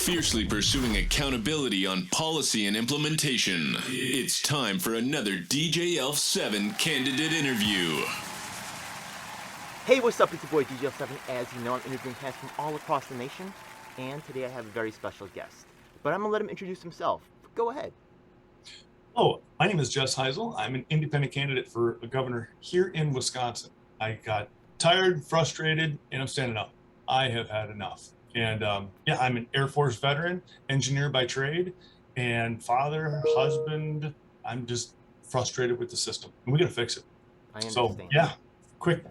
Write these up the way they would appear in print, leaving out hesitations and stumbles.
fiercely pursuing accountability on policy and implementation. It's time for another DJL7 candidate interview. Hey, what's up? It's your boy DJL7. As you know, I'm interviewing candidates from all across the nation, and today I have a very special guest. But I'm going to let him introduce himself. Go ahead. Oh, my name is Jess Hisel. I'm an independent candidate for a governor here in Wisconsin. I got tired, frustrated, and I'm standing up. I have had enough. And I'm an Air Force veteran, engineer by trade, and father, husband. I'm just frustrated with the system, and we got to fix it. I understand. So, yeah, quick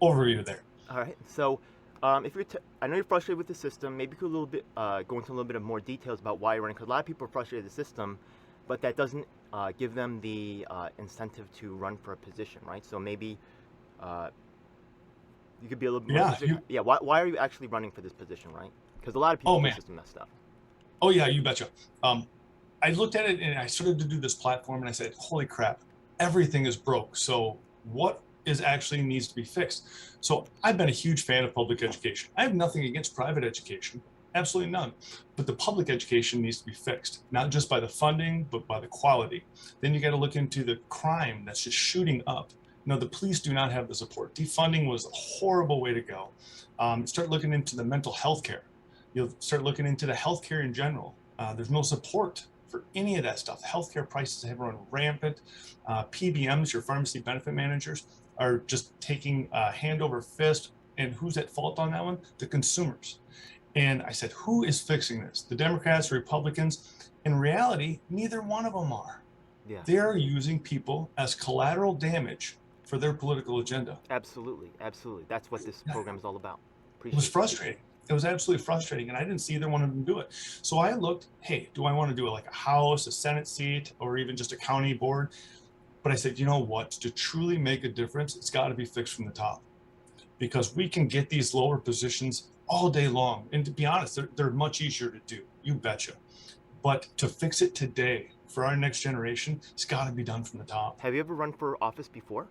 overview there. All right. So, if you're, I know you're frustrated with the system. Maybe you could go into a little bit of more details about why you're running. Because a lot of people are frustrated with the system, but that doesn't give them the incentive to run for a position, right? So maybe you could be a little bit more why are you actually running for this position, right? Because a lot of people think the system messed up. Oh, yeah, you betcha. I looked at it and I started to do this platform and I said, holy crap, everything is broke. So what is actually needs to be fixed? So I've been a huge fan of public education. I have nothing against private education, absolutely none. But the public education needs to be fixed, not just by the funding, but by the quality. Then you got to look into the crime that's just shooting up. No, the police do not have the support. Defunding was a horrible way to go. Start looking into the mental health care. You'll start looking into the healthcare in general. There's no support for any of that stuff. Healthcare prices have run rampant. PBMs, your pharmacy benefit managers, are just taking hand over fist. And who's at fault on that one? The consumers. And I said, who is fixing this? The Democrats, Republicans? In reality, neither one of them are. Yeah. They are using people as collateral damage for their political agenda. Absolutely. That's what this program is all about. It was frustrating. It was absolutely frustrating, and I didn't see either one of them do it. So I looked, hey, do I want to do it like a House, a Senate seat, or even just a county board? But I said, you know what? To truly make a difference, it's got to be fixed from the top, because we can get these lower positions all day long. And to be honest, they're much easier to do. You betcha. But to fix it today for our next generation, it's got to be done from the top. Have you ever run for office before?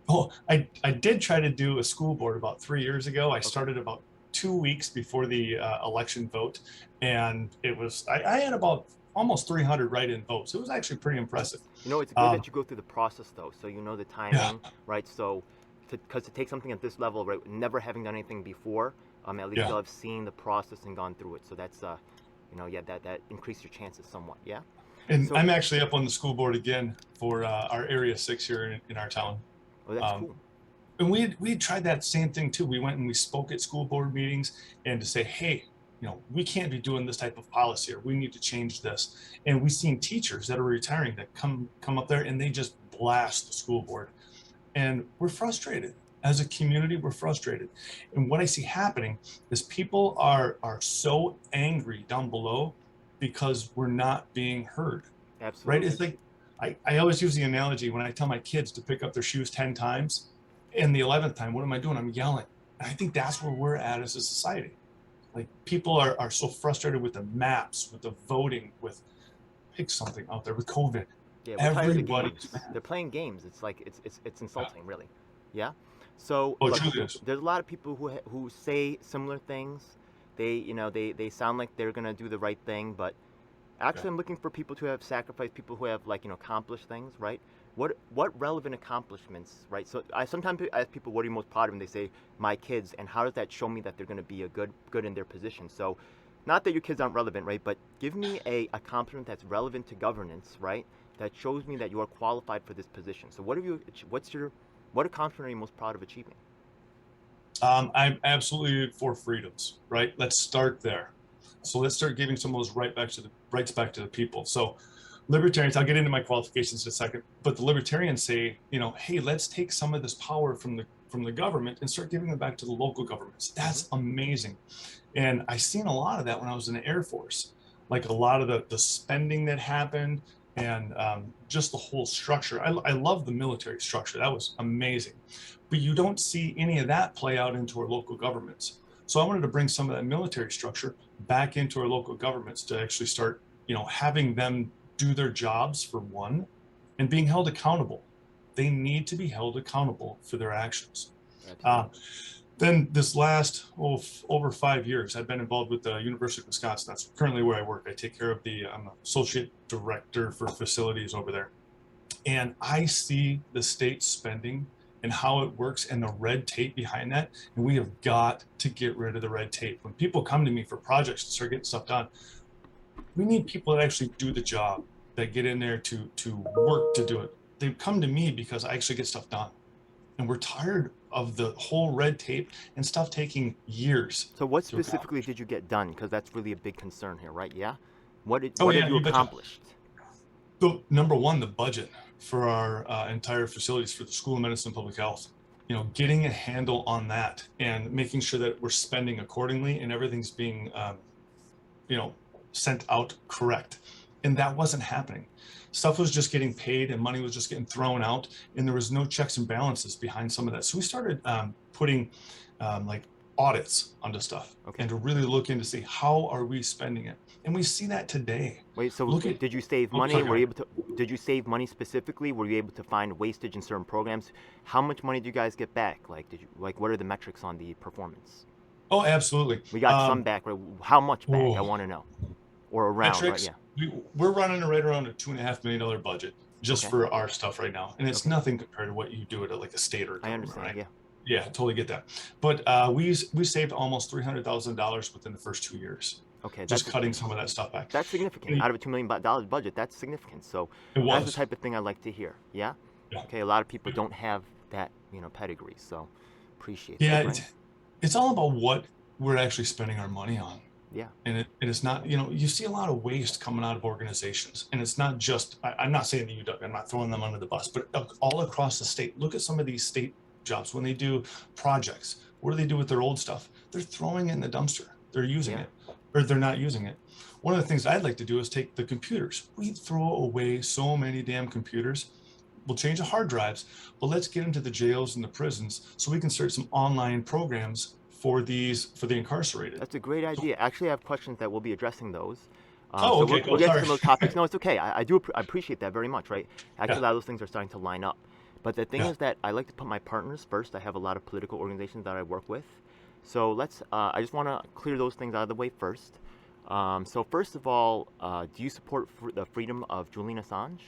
Oh, I did try to do a school board about 3 years ago. I started about 2 weeks before the election vote, and it was I had about almost 300 write-in votes. It was actually pretty impressive. You know, it's good that you go through the process, though, so you know the timing, right? So, because to take something at this level, right, never having done anything before, at least you'll have seen the process and gone through it. So that's, that increased your chances somewhat, yeah? And so, I'm actually up on the school board again for our Area 6 here in our town. Oh, that's cool. And we tried that same thing too. We went and we spoke at school board meetings and to say, hey, we can't be doing this type of policy, or we need to change this. And we've seen teachers that are retiring that come up there and they just blast the school board. And we're frustrated. As a community, we're frustrated. And what I see happening is people are so angry down below because we're not being heard. Absolutely. Right? It's like, I always use the analogy when I tell my kids to pick up their shoes 10 times, and the 11th time, what am I doing? I'm yelling. And I think that's where we're at as a society. Like, people are so frustrated with the maps, with the voting, with pick something out there, with COVID. Yeah, everybody's they're playing games. It's like it's insulting, really. Yeah. So there's a lot of people who say similar things. They sound like they're gonna do the right thing, but actually, I'm looking for people who have sacrificed, people who have accomplished things, right? What relevant accomplishments, right? So I sometimes ask people, what are you most proud of? And they say, my kids. And how does that show me that they're going to be a good in their position? So not that your kids aren't relevant, right? But give me a accomplishment that's relevant to governance, right? That shows me that you are qualified for this position. So what accomplishment are you most proud of achieving? I'm absolutely for freedoms, right? Let's start there. So let's start giving some of those rights back to the people. So libertarians, I'll get into my qualifications in a second, but the libertarians say, hey, let's take some of this power from the government and start giving it back to the local governments. That's amazing. And I seen a lot of that when I was in the Air Force, like a lot of the spending that happened and just the whole structure. I love the military structure. That was amazing. But you don't see any of that play out into our local governments. So I wanted to bring some of that military structure back into our local governments to actually start, having them do their jobs for one, and being held accountable. They need to be held accountable for their actions. Then this last over 5 years, I've been involved with the University of Wisconsin. That's currently where I work. I take care of I'm an associate director for facilities over there. And I see the state spending and how it works and the red tape behind that. And we have got to get rid of the red tape. When people come to me for projects to start getting stuff done, we need people that actually do the job, that get in there to work to do it. They come to me because I actually get stuff done. And we're tired of the whole red tape and stuff taking years. So what specifically did you get done? Because that's really a big concern here, right? Yeah? What have you betcha. accomplished? Number one, the budget for our entire facilities for the School of Medicine and Public Health. Getting a handle on that and making sure that we're spending accordingly and everything's being, sent out correct. And that wasn't happening. Stuff was just getting paid and money was just getting thrown out, and there was no checks and balances behind some of that. So we started putting like audits onto stuff, and to really look into see how are we spending it. And we see that today. Wait, so did you save money? Did you save money specifically? Were you able to find wastage in certain programs? How much money did you guys get back? What are the metrics on the performance? Oh, absolutely. We got some back. Right? How much back? I want to know. Or around, metrics, right? Yeah. We're running right around a $2.5 million budget just for our stuff right now. And it's nothing compared to what you do at like a state or I understand, right? Yeah. Yeah, totally get that. But we saved almost $300,000 within the first 2 years. Okay, just cutting some of that stuff back. That's significant. Out of a $2 million budget, that's significant. So that's the type of thing I like to hear. Yeah? Okay, a lot of people don't have that, pedigree. So appreciate that. Yeah, it's all about what we're actually spending our money on. Yeah. And it's not, you see a lot of waste coming out of organizations. And it's not just, I'm not saying the UW, I'm not throwing them under the bus, but all across the state. Look at some of these state jobs when they do projects. What do they do with their old stuff? They're throwing it in the dumpster. They're using it, or they're not using it. One of the things I'd like to do is take the computers. We throw away so many damn computers. We'll change the hard drives, but let's get into the jails and the prisons so we can start some online programs for the incarcerated. That's a great idea. Actually, I have questions that we'll be addressing those. Okay. We'll get to those topics. No, it's okay. I appreciate that very much, right? Actually, a lot of those things are starting to line up. But the thing is that I like to put my partners first. I have a lot of political organizations that I work with. So I just want to clear those things out of the way first. So first of all, do you support the freedom of Julian Assange?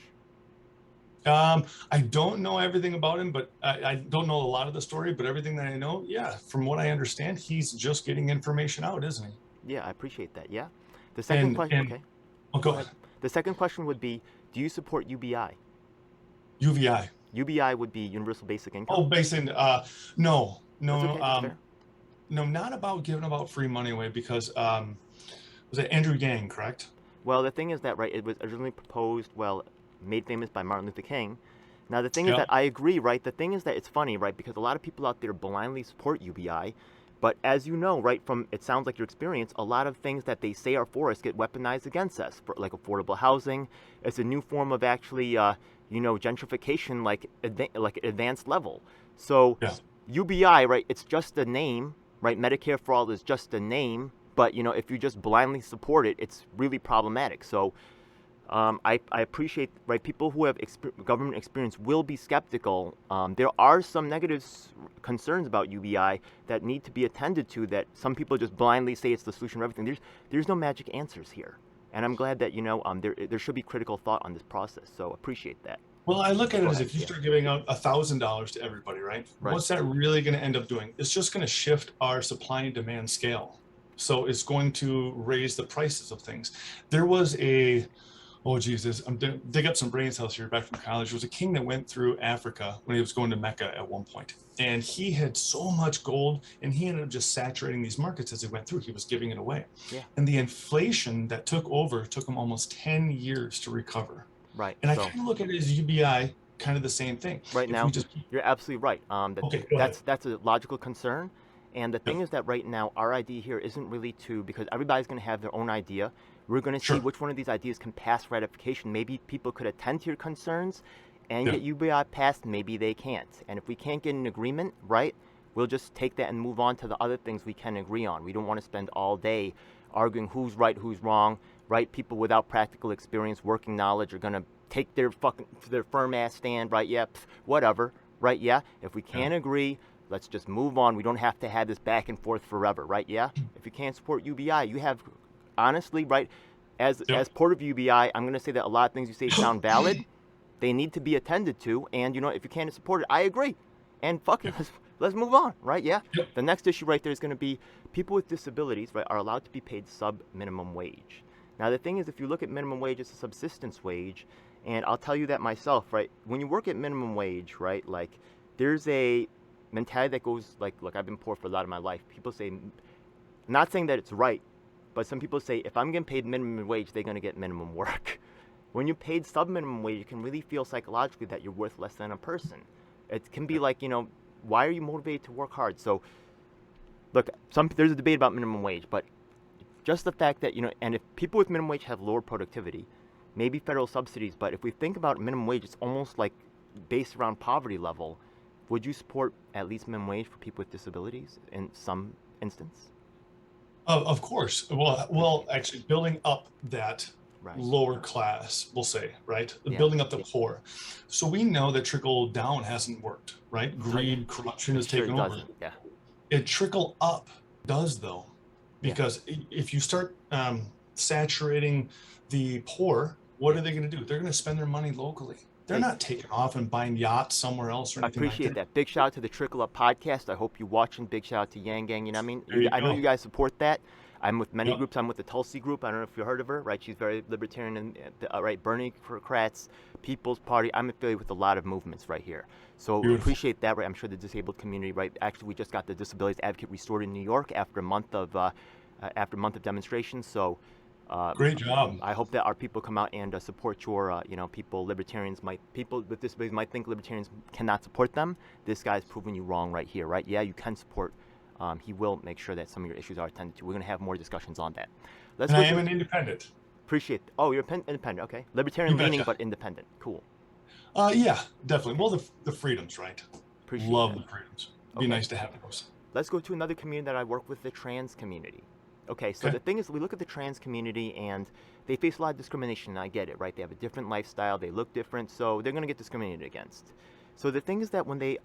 I don't know everything about him, but I don't know a lot of the story, but everything that I know, from what I understand, he's just getting information out, isn't he? Yeah, I appreciate that. Yeah. The second question, okay. Oh, go ahead. The second question would be, do you support UBI? UBI. UBI would be Universal Basic Income. Oh, no. Okay, no, not about giving about free money away because, was it Andrew Yang, correct? Well, the thing is that, right, it was originally proposed, made famous by Martin Luther King. Now, the thing is that I agree, right? The thing is that it's funny, right? Because a lot of people out there blindly support UBI. But as you know, right, from it sounds like your experience, a lot of things that they say are for us get weaponized against us, like affordable housing. It's a new form of actually, gentrification, like advanced level. So UBI, right, it's just a name, right? Medicare for All is just a name. But, if you just blindly support it, it's really problematic. So I appreciate, right, people who have government experience will be skeptical. There are some negative concerns about UBI that need to be attended to, that some people just blindly say it's the solution for everything. There's no magic answers here. And I'm glad that, there should be critical thought on this process. So appreciate that. Well, I look at it as if you start giving out $1,000 to everybody, right? What's that really going to end up doing? It's just going to shift our supply and demand scale. So it's going to raise the prices of things. There was oh Jesus, I'm dig up some brain cells here back from college. There was a king that went through Africa when he was going to Mecca at one point. And he had so much gold, and he ended up just saturating these markets as he went through. He was giving it away. Yeah. And the inflation that took him almost 10 years to recover. Right. And I kind of look at it as UBI, kind of the same thing. Right now, you're absolutely right. That's a logical concern. And the thing is that right now, our idea here isn't really because everybody's going to have their own idea. We're going to see which one of these ideas can pass ratification. Maybe people could attend to your concerns and get UBI passed. Maybe they can't. And if we can't get an agreement, right, we'll just take that and move on to the other things we can agree on. We don't want to spend all day arguing who's right, who's wrong, right? People without practical experience, working knowledge are going to take their firm ass stand, right? Yeah, whatever, right? Yeah. If we can't agree, Let's just move on. We don't have to have this back and forth forever, right? Yeah. If you can't support UBI, you have, honestly, right? As part of UBI, I'm going to say that a lot of things you say sound valid. They need to be attended to, and if you can't support it, I agree. And fuck it, let's move on, right? Yeah. The next issue right there is going to be people with disabilities, right, are allowed to be paid sub-minimum wage. Now the thing is, if you look at minimum wage, it's a subsistence wage, and I'll tell you that myself, right? When you work at minimum wage, right, like there's a mentality that goes like, look, I've been poor for a lot of my life. People say, not saying that it's right, but some people say if I'm getting paid minimum wage, they're going to get minimum work. When you're paid sub-minimum wage, you can really feel psychologically that you're worth less than a person. It can be like, why are you motivated to work hard? So, look, there's a debate about minimum wage, but just the fact that, and if people with minimum wage have lower productivity, maybe federal subsidies, but if we think about minimum wage, it's almost like based around poverty level. Would you support at least minimum wage for people with disabilities in some instance? Of course. Well, actually, building up that Right. lower class, we'll say, right? Building up the poor. So we know that trickle down hasn't worked, right? Greed, corruption has taken over. Yeah. It trickle up does, though, because if you start saturating the poor, what are they going to do? They're going to spend their money locally. They're not taking off and buying yachts somewhere else or anything like that. I appreciate that. Big shout out to the Trickle Up podcast. I hope you're watching. Big shout out to Yang Gang. You know what I mean? I know you guys support that. I'm with many groups. I'm with the Tulsi group. I don't know if you heard of her, right? She's very libertarian, and right, Bernie for Kratz, People's Party. I'm affiliated with a lot of movements right here. So appreciate that, right? I'm sure the disabled community, right? Actually, we just got the Disabilities Advocate restored in New York after a month of demonstrations. So great job. I hope that our people come out and support your, people with disabilities might think libertarians cannot support them. This guy's proving you wrong right here, right? Yeah, you can support. He will make sure that some of your issues are attended to. We're going to have more discussions on that. I am an independent. Appreciate. Oh, you're independent. Okay, libertarian leaning, but independent. Cool. Yeah, definitely. Well, the freedoms, right? Love that. The freedoms. Be nice to have those. Let's go to another community that I work with, the trans community. Okay, so the thing is, we look at the trans community and they face a lot of discrimination, and I get it, right? They have a different lifestyle, they look different, so they're going to get discriminated against. So the thing is that when they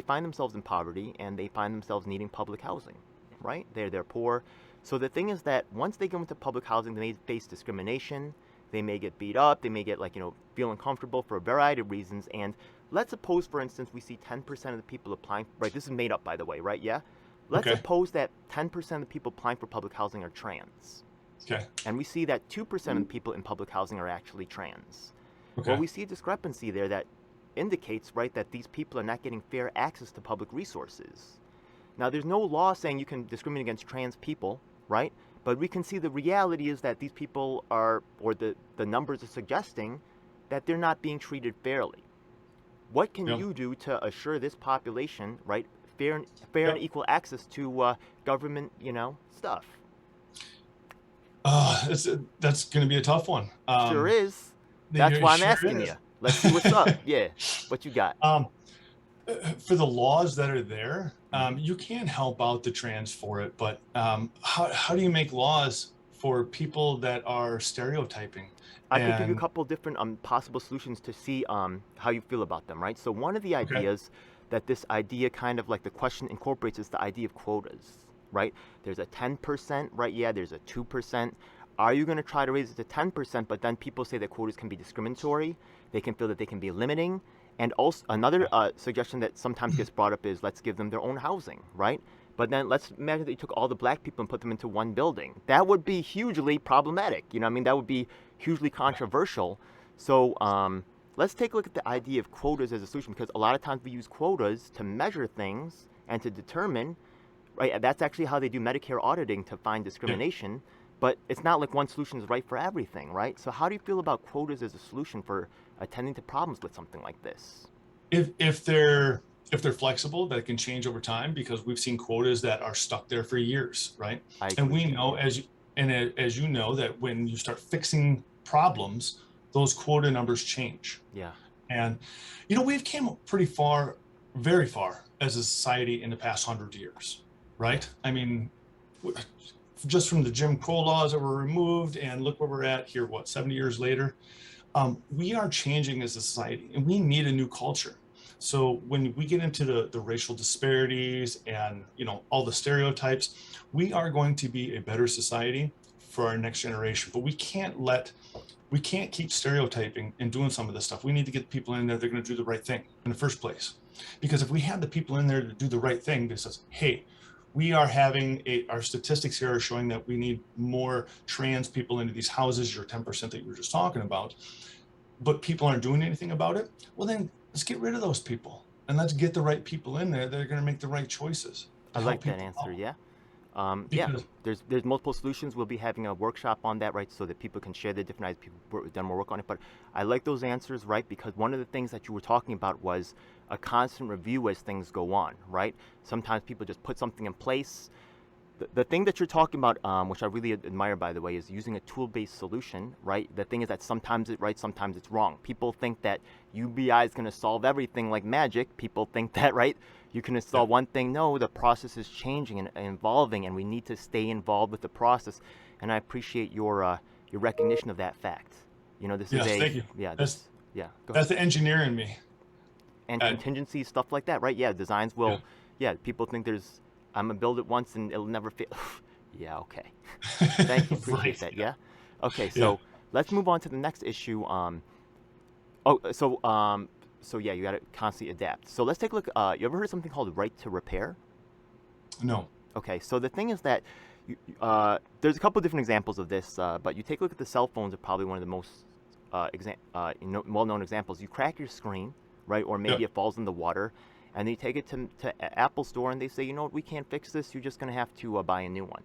find themselves in poverty and they find themselves needing public housing, right? They're poor. So the thing is that once they go into public housing, they may face discrimination, they may get beat up, they may get feel uncomfortable for a variety of reasons. And let's suppose, for instance, we see 10% of the people applying, right? This is made up, by the way, right? Yeah? Let's suppose that 10% of the people applying for public housing are trans. Okay. And we see that 2% of the people in public housing are actually trans. Okay. Well, we see a discrepancy there that indicates, right, that these people are not getting fair access to public resources. Now, there's no law saying you can discriminate against trans people, right? But we can see the reality is that these people are, or the numbers are suggesting that they're not being treated fairly. What can you do to assure this population, right, fair and equal access to government, stuff? That's going to be a tough one. Sure is. That's why I'm asking you. Let's see what's up. Yeah, what you got? For the laws that are there, you can help out the trans for it, but how do you make laws for people that are stereotyping? I can give you a couple different possible solutions to see how you feel about them, right? So one of the ideas that this idea kind of like the question incorporates is the idea of quotas, right? There's a 10%, right? Yeah, there's a 2%. Are you going to try to raise it to 10%, but then people say that quotas can be discriminatory? They can feel that they can be limiting. And also another suggestion that sometimes gets brought up is let's give them their own housing, right? But then let's imagine that you took all the black people and put them into one building. That would be hugely problematic. You know what I mean? That would be hugely controversial. So let's take a look at the idea of quotas as a solution, because a lot of times we use quotas to measure things and to determine, right? That's actually how they do Medicare auditing to find discrimination. But it's not like one solution is right for everything, right? So how do you feel about quotas as a solution for attending to problems with something like this? If they're flexible, that can change over time, because we've seen quotas that are stuck there for years, right? And we know, as you know, that when you start fixing problems, those quota numbers change. Yeah. And we've came pretty far, very far as a society in the past 100 years, right? I mean, just from the Jim Crow laws that were removed, and look where we're at here, 70 years later, we are changing as a society, and we need a new culture. So when we get into the racial disparities and, you know, all the stereotypes, we are going to be a better society for our next generation. But we can't keep stereotyping and doing some of this stuff. We need to get people in there that are going to do the right thing in the first place. Because if we have the people in there to do the right thing that says, hey, we are having our statistics here are showing that we need more trans people into these houses, your 10% that you were just talking about, but people aren't doing anything about it, well then let's get rid of those people and let's get the right people in there that are going to make the right choices I to like help that people answer. out. Yeah. Yeah, Because there's multiple solutions. We'll be having a workshop on that, right, so that people can share their different ideas. People have done more work on it, but I like those answers, right, because one of the things that you were talking about was a constant review as things go on, right? Sometimes people just put something in place. The thing that you're talking about, which I really admire, by the way, is using a tool-based solution, right? The thing is that sometimes it's right, sometimes it's wrong. People think that UBI is going to solve everything like magic. People think that, right? You can install one thing. No, the process is changing and evolving, and we need to stay involved with the process. And I appreciate your recognition of that fact. You know, this is yes, thank you. yeah, That's yeah. Go ahead. that's the engineer in me. And And contingency stuff like that, right? Yeah, designs yeah. will. Yeah, people think I'm gonna build it once and it'll never fail. Yeah, okay. Thank you, appreciate Right. that. Yeah. Okay, Yeah. so let's move on to the next issue. So yeah, you gotta constantly adapt. So let's take a look. You ever heard of something called right to repair? No. Okay, so the thing is that there's a couple different examples of this, but you take a look at the cell phones are probably one of the most well-known examples. You crack your screen, right, or maybe Yeah. it falls in the water, and then you take it to Apple Store, and they say, you know what, we can't fix this. You're just going to have to buy a new one.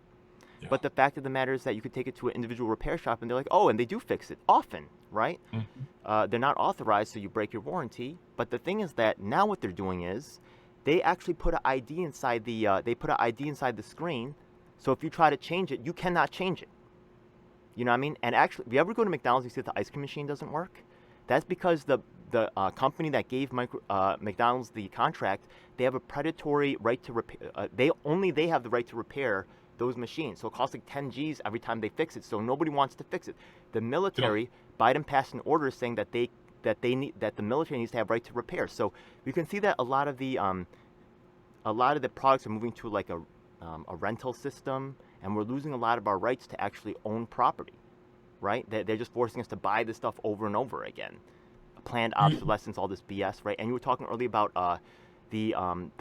Yeah. But the fact of the matter is that you could take it to an individual repair shop, and they're like, oh, and they do fix it often, right? They're not authorized, so you break your warranty. But the thing is that now what they're doing is they actually put an ID inside the screen. So if you try to change it, you cannot change it. You know what I mean? And actually, if you ever go to McDonald's and you see that the ice cream machine doesn't work, that's because the company that gave McDonald's the contract, they have a predatory right to repair. They have the right to repair those machines. So it costs like 10 G's every time they fix it. So nobody wants to fix it. The military, Biden passed an order saying that the military needs to have right to repair. So you can see that a lot of the products are moving to like a rental system, and we're losing a lot of our rights to actually own property, right? They're just forcing us to buy this stuff over and over again. Planned obsolescence, all this BS, right? And you were talking earlier about the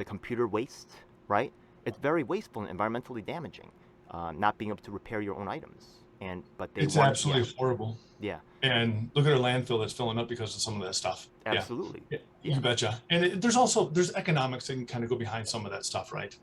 computer waste, right? It's very wasteful and environmentally damaging, not being able to repair your own items. It's absolutely horrible. Yeah. And look at our landfill that's filling up because of some of that stuff. Absolutely. Yeah. Yeah. You betcha. And there's economics that can kind of go behind some of that stuff, right?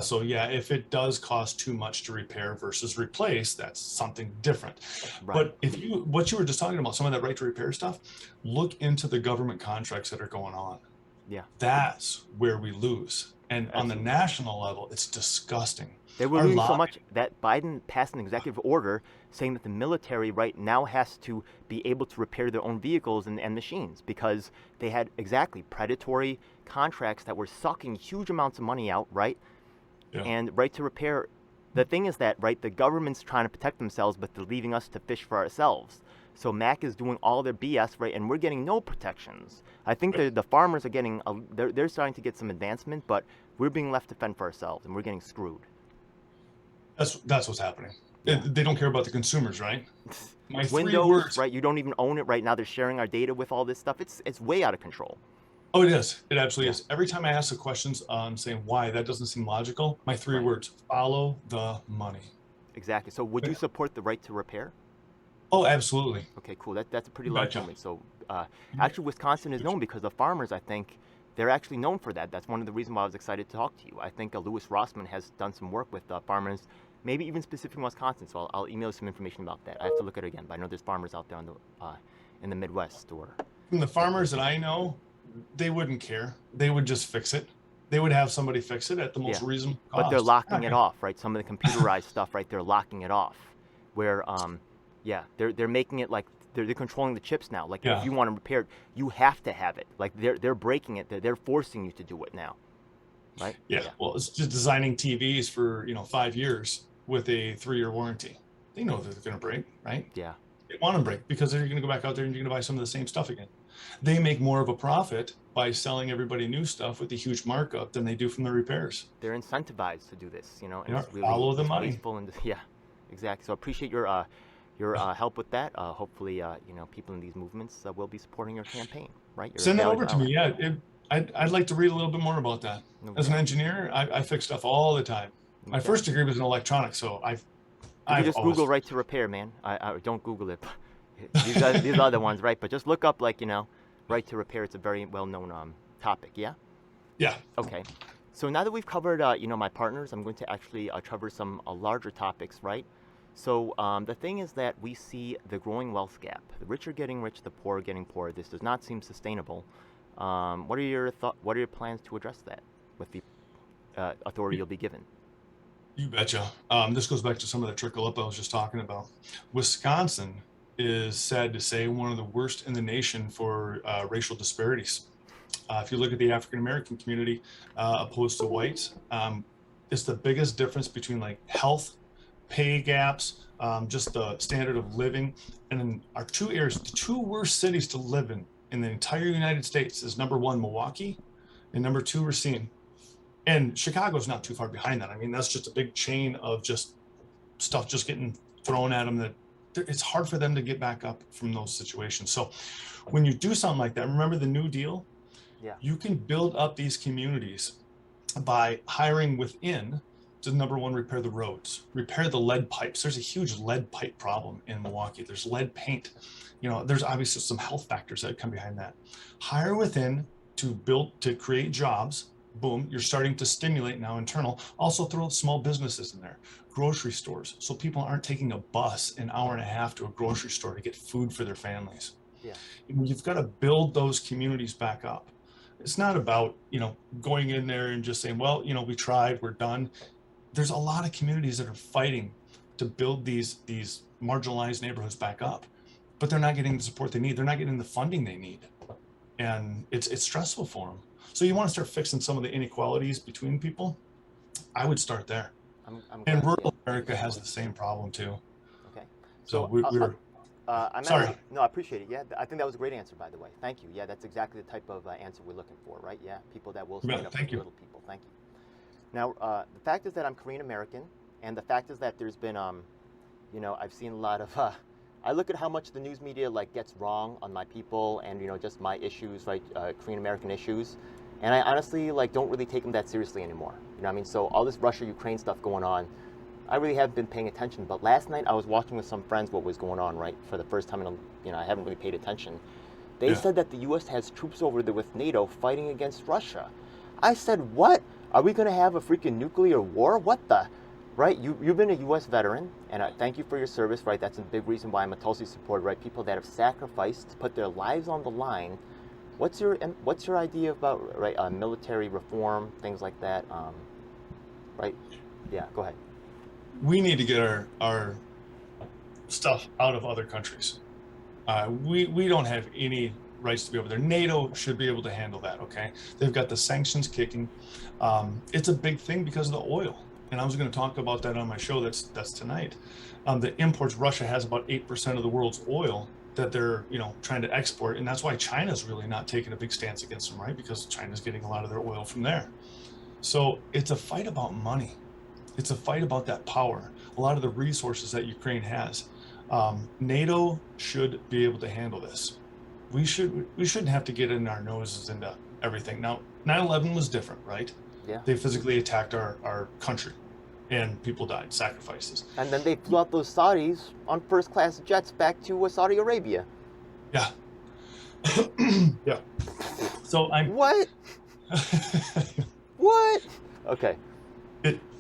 So yeah, if it does cost too much to repair versus replace, that's something different. Right. But what you were just talking about, some of that right to repair stuff, look into the government contracts that are going on. Yeah. That's where we lose. And on the Absolutely. national level, it's disgusting. They were Our losing so lobby- much that Biden passed an executive order saying that the military right now has to be able to repair their own vehicles and machines because they had exactly predatory contracts that were sucking huge amounts of money out, right? Yeah. And right to repair. The thing is that, right, the government's trying to protect themselves, but they're leaving us to fish for ourselves. So Mac is doing all their BS, right, and we're getting no protections. I think the farmers are getting, they're starting to get some advancement, but we're being left to fend for ourselves, and we're getting screwed. That's what's happening. Yeah. They don't care about the consumers, right? My three Windows, words. right? You don't even own it right now. They're sharing our data with all this stuff. It's way out of control. Oh, it is. It absolutely Yeah. is. Every time I ask the questions on saying why that doesn't seem logical, my three Right. words: follow the money. Exactly. So would you support the right to repair? Oh, absolutely. Okay, cool. That's a pretty You large betcha. movement. So actually, Wisconsin is known because the farmers, I think, they're actually known for that. That's one of the reasons why I was excited to talk to you. I think Louis Rossman has done some work with farmers, maybe even specific in Wisconsin. So I'll email you some information about that. I have to look at it again, but I know there's farmers out there in the Midwest or. From the farmers that I know, they wouldn't care. They would just fix it. They would have somebody fix it at the most Yeah. reasonable cost. But they're locking it off, right? Some of the computerized stuff, right? They're locking it off. Where, they're making it like they're controlling the chips now. Like Yeah. if you want to repair it, you have to have it. Like they're breaking it. They're forcing you to do it now, right? Yeah. Well, it's just designing TVs for 5 years with a 3-year warranty. They know that they're going to break, right? Yeah. They want to break because they're going to go back out there and you're going to buy some of the same stuff again. They make more of a profit by selling everybody new stuff with a huge markup than they do from the repairs. They're incentivized to do this, you know, and Yeah, it's really follow the money. wasteful and yeah, exactly. So appreciate your help with that. Hopefully, you know, people in these movements will be supporting your campaign, right? You're a Send that over valued to ally. me. Yeah, I'd like to read a little bit more about that. No As an doubt. engineer, I fix stuff all the time. My Okay. first degree was in electronics, so You I've just always Google right to repair, man. I don't Google it. These are the ones, right? But just look up, like, you know, right to repair. It's a very well-known topic. Yeah. yeah. Okay. So now that we've covered, you know, my partners, I'm going to actually cover some larger topics, right? So the thing is that we see the growing wealth gap. The rich are getting rich, the poor are getting poor. This does not seem sustainable. What are your What are your plans to address that with the authority you'll be given? You betcha. This goes back to some of the trickle up I was just talking about. Wisconsin is sad to say one of the worst in the nation for racial disparities. If you look at the African American community opposed to whites, it's the biggest difference between like health, pay gaps, just the standard of living. And in our two areas, the two worst cities to live in the entire United States is number one, Milwaukee, and number two, Racine. And Chicago's not too far behind that. I mean, that's just a big chain of just stuff just getting thrown at them that it's hard for them to get back up from those situations. So when you do something like that, remember the New Deal? Yeah. You can build up these communities by hiring within to, number one, repair the roads, repair the lead pipes. There's a huge lead pipe problem in Milwaukee. There's lead paint. You know, there's obviously some health factors that come behind that. Hire within to create jobs. Boom, you're starting to stimulate now internal. Also throw small businesses in there, grocery stores, so people aren't taking a bus an hour and a half to a grocery store to get food for their families. Yeah. You've got to build those communities back up. It's not about, you know, going in there and just saying, well, you know, we tried, we're done. There's a lot of communities that are fighting to build these marginalized neighborhoods back up, but they're not getting the support they need. They're not getting the funding they need. And it's stressful for them. So you want to start fixing some of the inequalities between people. I would start there. And rural America has the same problem too. Okay. So we're sorry. No, I appreciate it. Yeah, I think that was a great answer, by the way. Thank you. Yeah, that's exactly the type of answer we're looking for, right? Yeah, people that will stand up for the little people. Thank you. Now, the fact is that I'm Korean American, and the fact is that there's been, you know, I've seen a lot of. I look at how much the news media like gets wrong on my people, and you know, just my issues, right? Korean American issues. And I honestly like don't really take them that seriously anymore. You know what I mean? So all this Russia-Ukraine stuff going on, I really haven't been paying attention. But last night I was watching with some friends what was going on, right? For the first time in I haven't really paid attention. They said that the U.S. has troops over there with NATO fighting against Russia. I said, what? Are we going to have a freaking nuclear war? What the? Right? You've been a U.S. veteran, and thank you for your service, right? That's a big reason why I'm a Tulsi supporter, right? People that have sacrificed to put their lives on the line. What's your idea about military reform, things like that, right? Yeah, go ahead. We need to get our stuff out of other countries. We don't have any rights to be over there. NATO should be able to handle that. Okay, they've got the sanctions kicking. It's a big thing because of the oil, and I was going to talk about that on my show. That's tonight. The imports, Russia has about 8% of the world's oil that they're trying to export, and that's why China's really not taking a big stance against them, right? Because China's getting a lot of their oil from there. So it's a fight about money. It's a fight about that power, a lot of the resources that Ukraine has. NATO should be able to handle this. We shouldn't have to get in our noses into everything. Now, 9/11 was different, right? Yeah. They physically attacked our country, and people died, sacrifices. And then they flew out those Saudis on first-class jets back to Saudi Arabia. Yeah. Yeah. So I'm. What? What? Okay.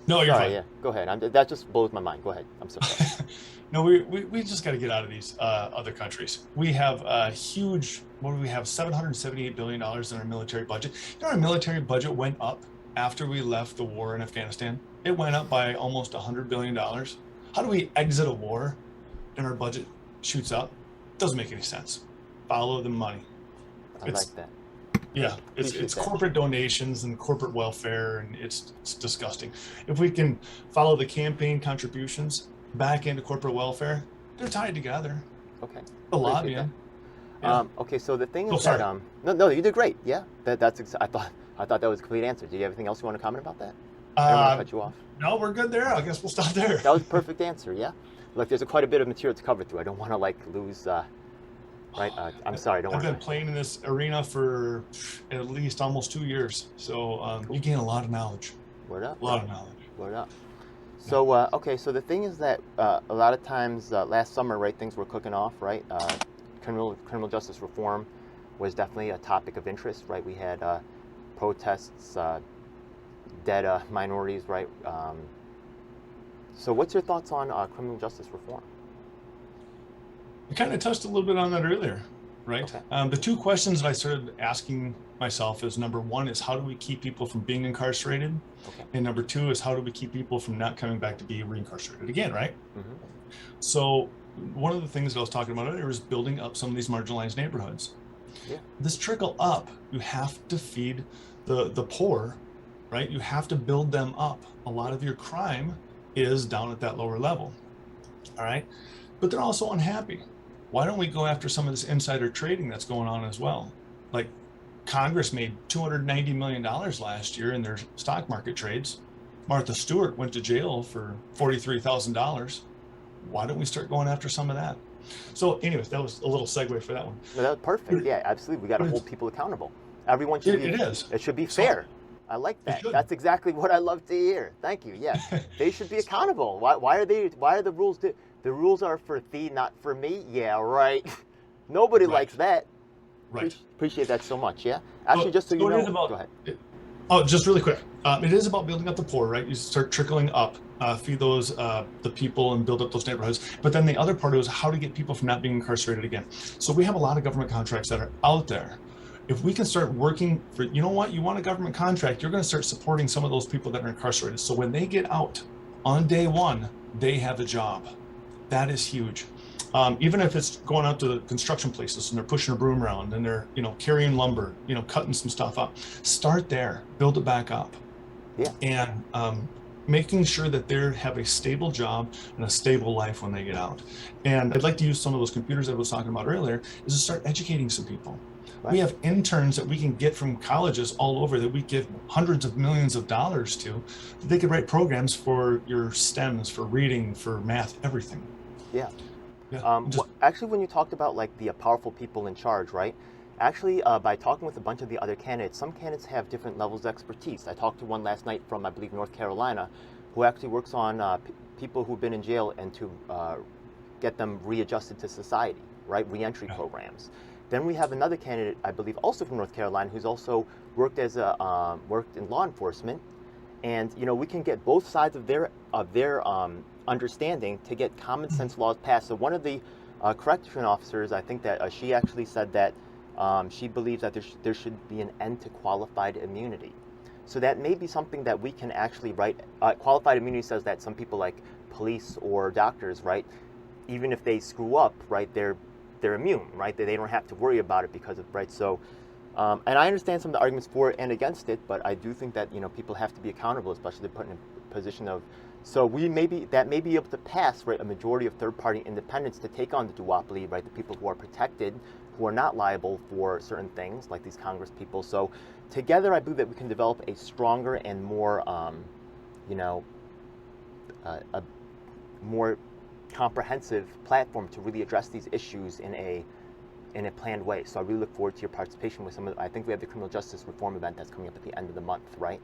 No, you're fine. Yeah, go ahead. That just blows my mind. Go ahead. I'm so sorry. No, we just got to get out of these other countries. We have a huge, what do we have? $778 billion in our military budget. Our military budget went up after we left the war in Afghanistan. It went up by almost $100 billion. How do we exit a war and our budget shoots up? Doesn't make any sense. Follow the money. I like that. Yeah, it's corporate donations and corporate welfare, and it's disgusting. If we can follow the campaign contributions back into corporate welfare, they're tied together. Okay. A lot, Appreciate man. that. Yeah. Okay, so the thing Oh, is sorry. that no, you did great. Yeah, I thought that was a complete answer. Do you have anything else you want to comment about that? I didn't want to cut you off. No, we're good there. I guess we'll stop there. That was a perfect answer. Yeah. Look, there's quite a bit of material to cover through. I don't want to like lose. Right. I'm sorry. Don't I've worry. been playing in this arena for at least almost 2 years, so Cool. you gain a lot of knowledge. Word up. A lot of knowledge. Word up. So okay, so the thing is that a lot of times last summer, right, things were cooking off, right? Criminal justice reform was definitely a topic of interest, right? We had protests, dead minorities, right? So what's your thoughts on criminal justice reform? I kind of touched a little bit on that earlier, right? Okay. The two questions that I started asking myself is, number one is, how do we keep people from being incarcerated? Okay. And number two is, how do we keep people from not coming back to be reincarcerated again, right? Mm-hmm. So one of the things that I was talking about earlier is building up some of these marginalized neighborhoods. Yeah. This trickle up, you have to feed the poor, right? You have to build them up. A lot of your crime is down at that lower level, all right? But they're also unhappy. Why don't we go after some of this insider trading that's going on as well? Like, Congress made $290 million last year in their stock market trades. Martha Stewart went to jail for $43,000. Why don't we start going after some of that? So anyways, that was a little segue for that one. No, that was perfect. Yeah, absolutely. We got to hold people accountable. Everyone should be. It is. It should be fair. I like that. That's exactly what I love to hear. Thank you. Yeah, they should be accountable. Why are they? Why are the rules? The rules are for thee, not for me. Yeah, right. Nobody likes that. Right. Appreciate that so much. Yeah. Actually, just so you know. Go ahead. Just really quick. It is about building up the poor, right? You start trickling up, feed those the people and build up those neighborhoods. But then the other part is how to get people from not being incarcerated again. So we have a lot of government contracts that are out there. If we can start working for, you know what, you want a government contract, you're going to start supporting some of those people that are incarcerated. So when they get out on day one, they have a job. That is huge. Even if it's going out to the construction places and they're pushing a broom around and they're, carrying lumber, cutting some stuff up, start there, build it back up. Yeah. And making sure that they have a stable job and a stable life when they get out. And I'd like to use some of those computers I was talking about earlier is to start educating some people. Right. We have interns that we can get from colleges all over that we give hundreds of millions of dollars to. They could write programs for your STEMs, for reading, for math, everything. Yeah. Actually, when you talked about like the powerful people in charge, right? Actually, by talking with a bunch of the other candidates, some candidates have different levels of expertise. I talked to one last night from, I believe, North Carolina, who actually works on people who've been in jail and to get them readjusted to society, right? Reentry programs. Then we have another candidate, I believe, also from North Carolina, who's also worked as worked in law enforcement, and we can get both sides of their understanding to get common sense laws passed. So one of the correction officers, I think that she actually said that she believes that there should be an end to qualified immunity. So that may be something that we can actually write. Qualified immunity says that some people like police or doctors, right, even if they screw up, right, they're immune, right? They don't have to worry about it because of, right? So, and I understand some of the arguments for it and against it, but I do think that people have to be accountable, especially if they're put in a position of. So that may be able to pass, right, a majority of third-party independents to take on the duopoly, right, the people who are protected, who are not liable for certain things, like these Congress people. So together, I believe that we can develop a stronger and more, a more comprehensive platform to really address these issues in a planned way. So I really look forward to your participation with I think we have the criminal justice reform event that's coming up at the end of the month, right?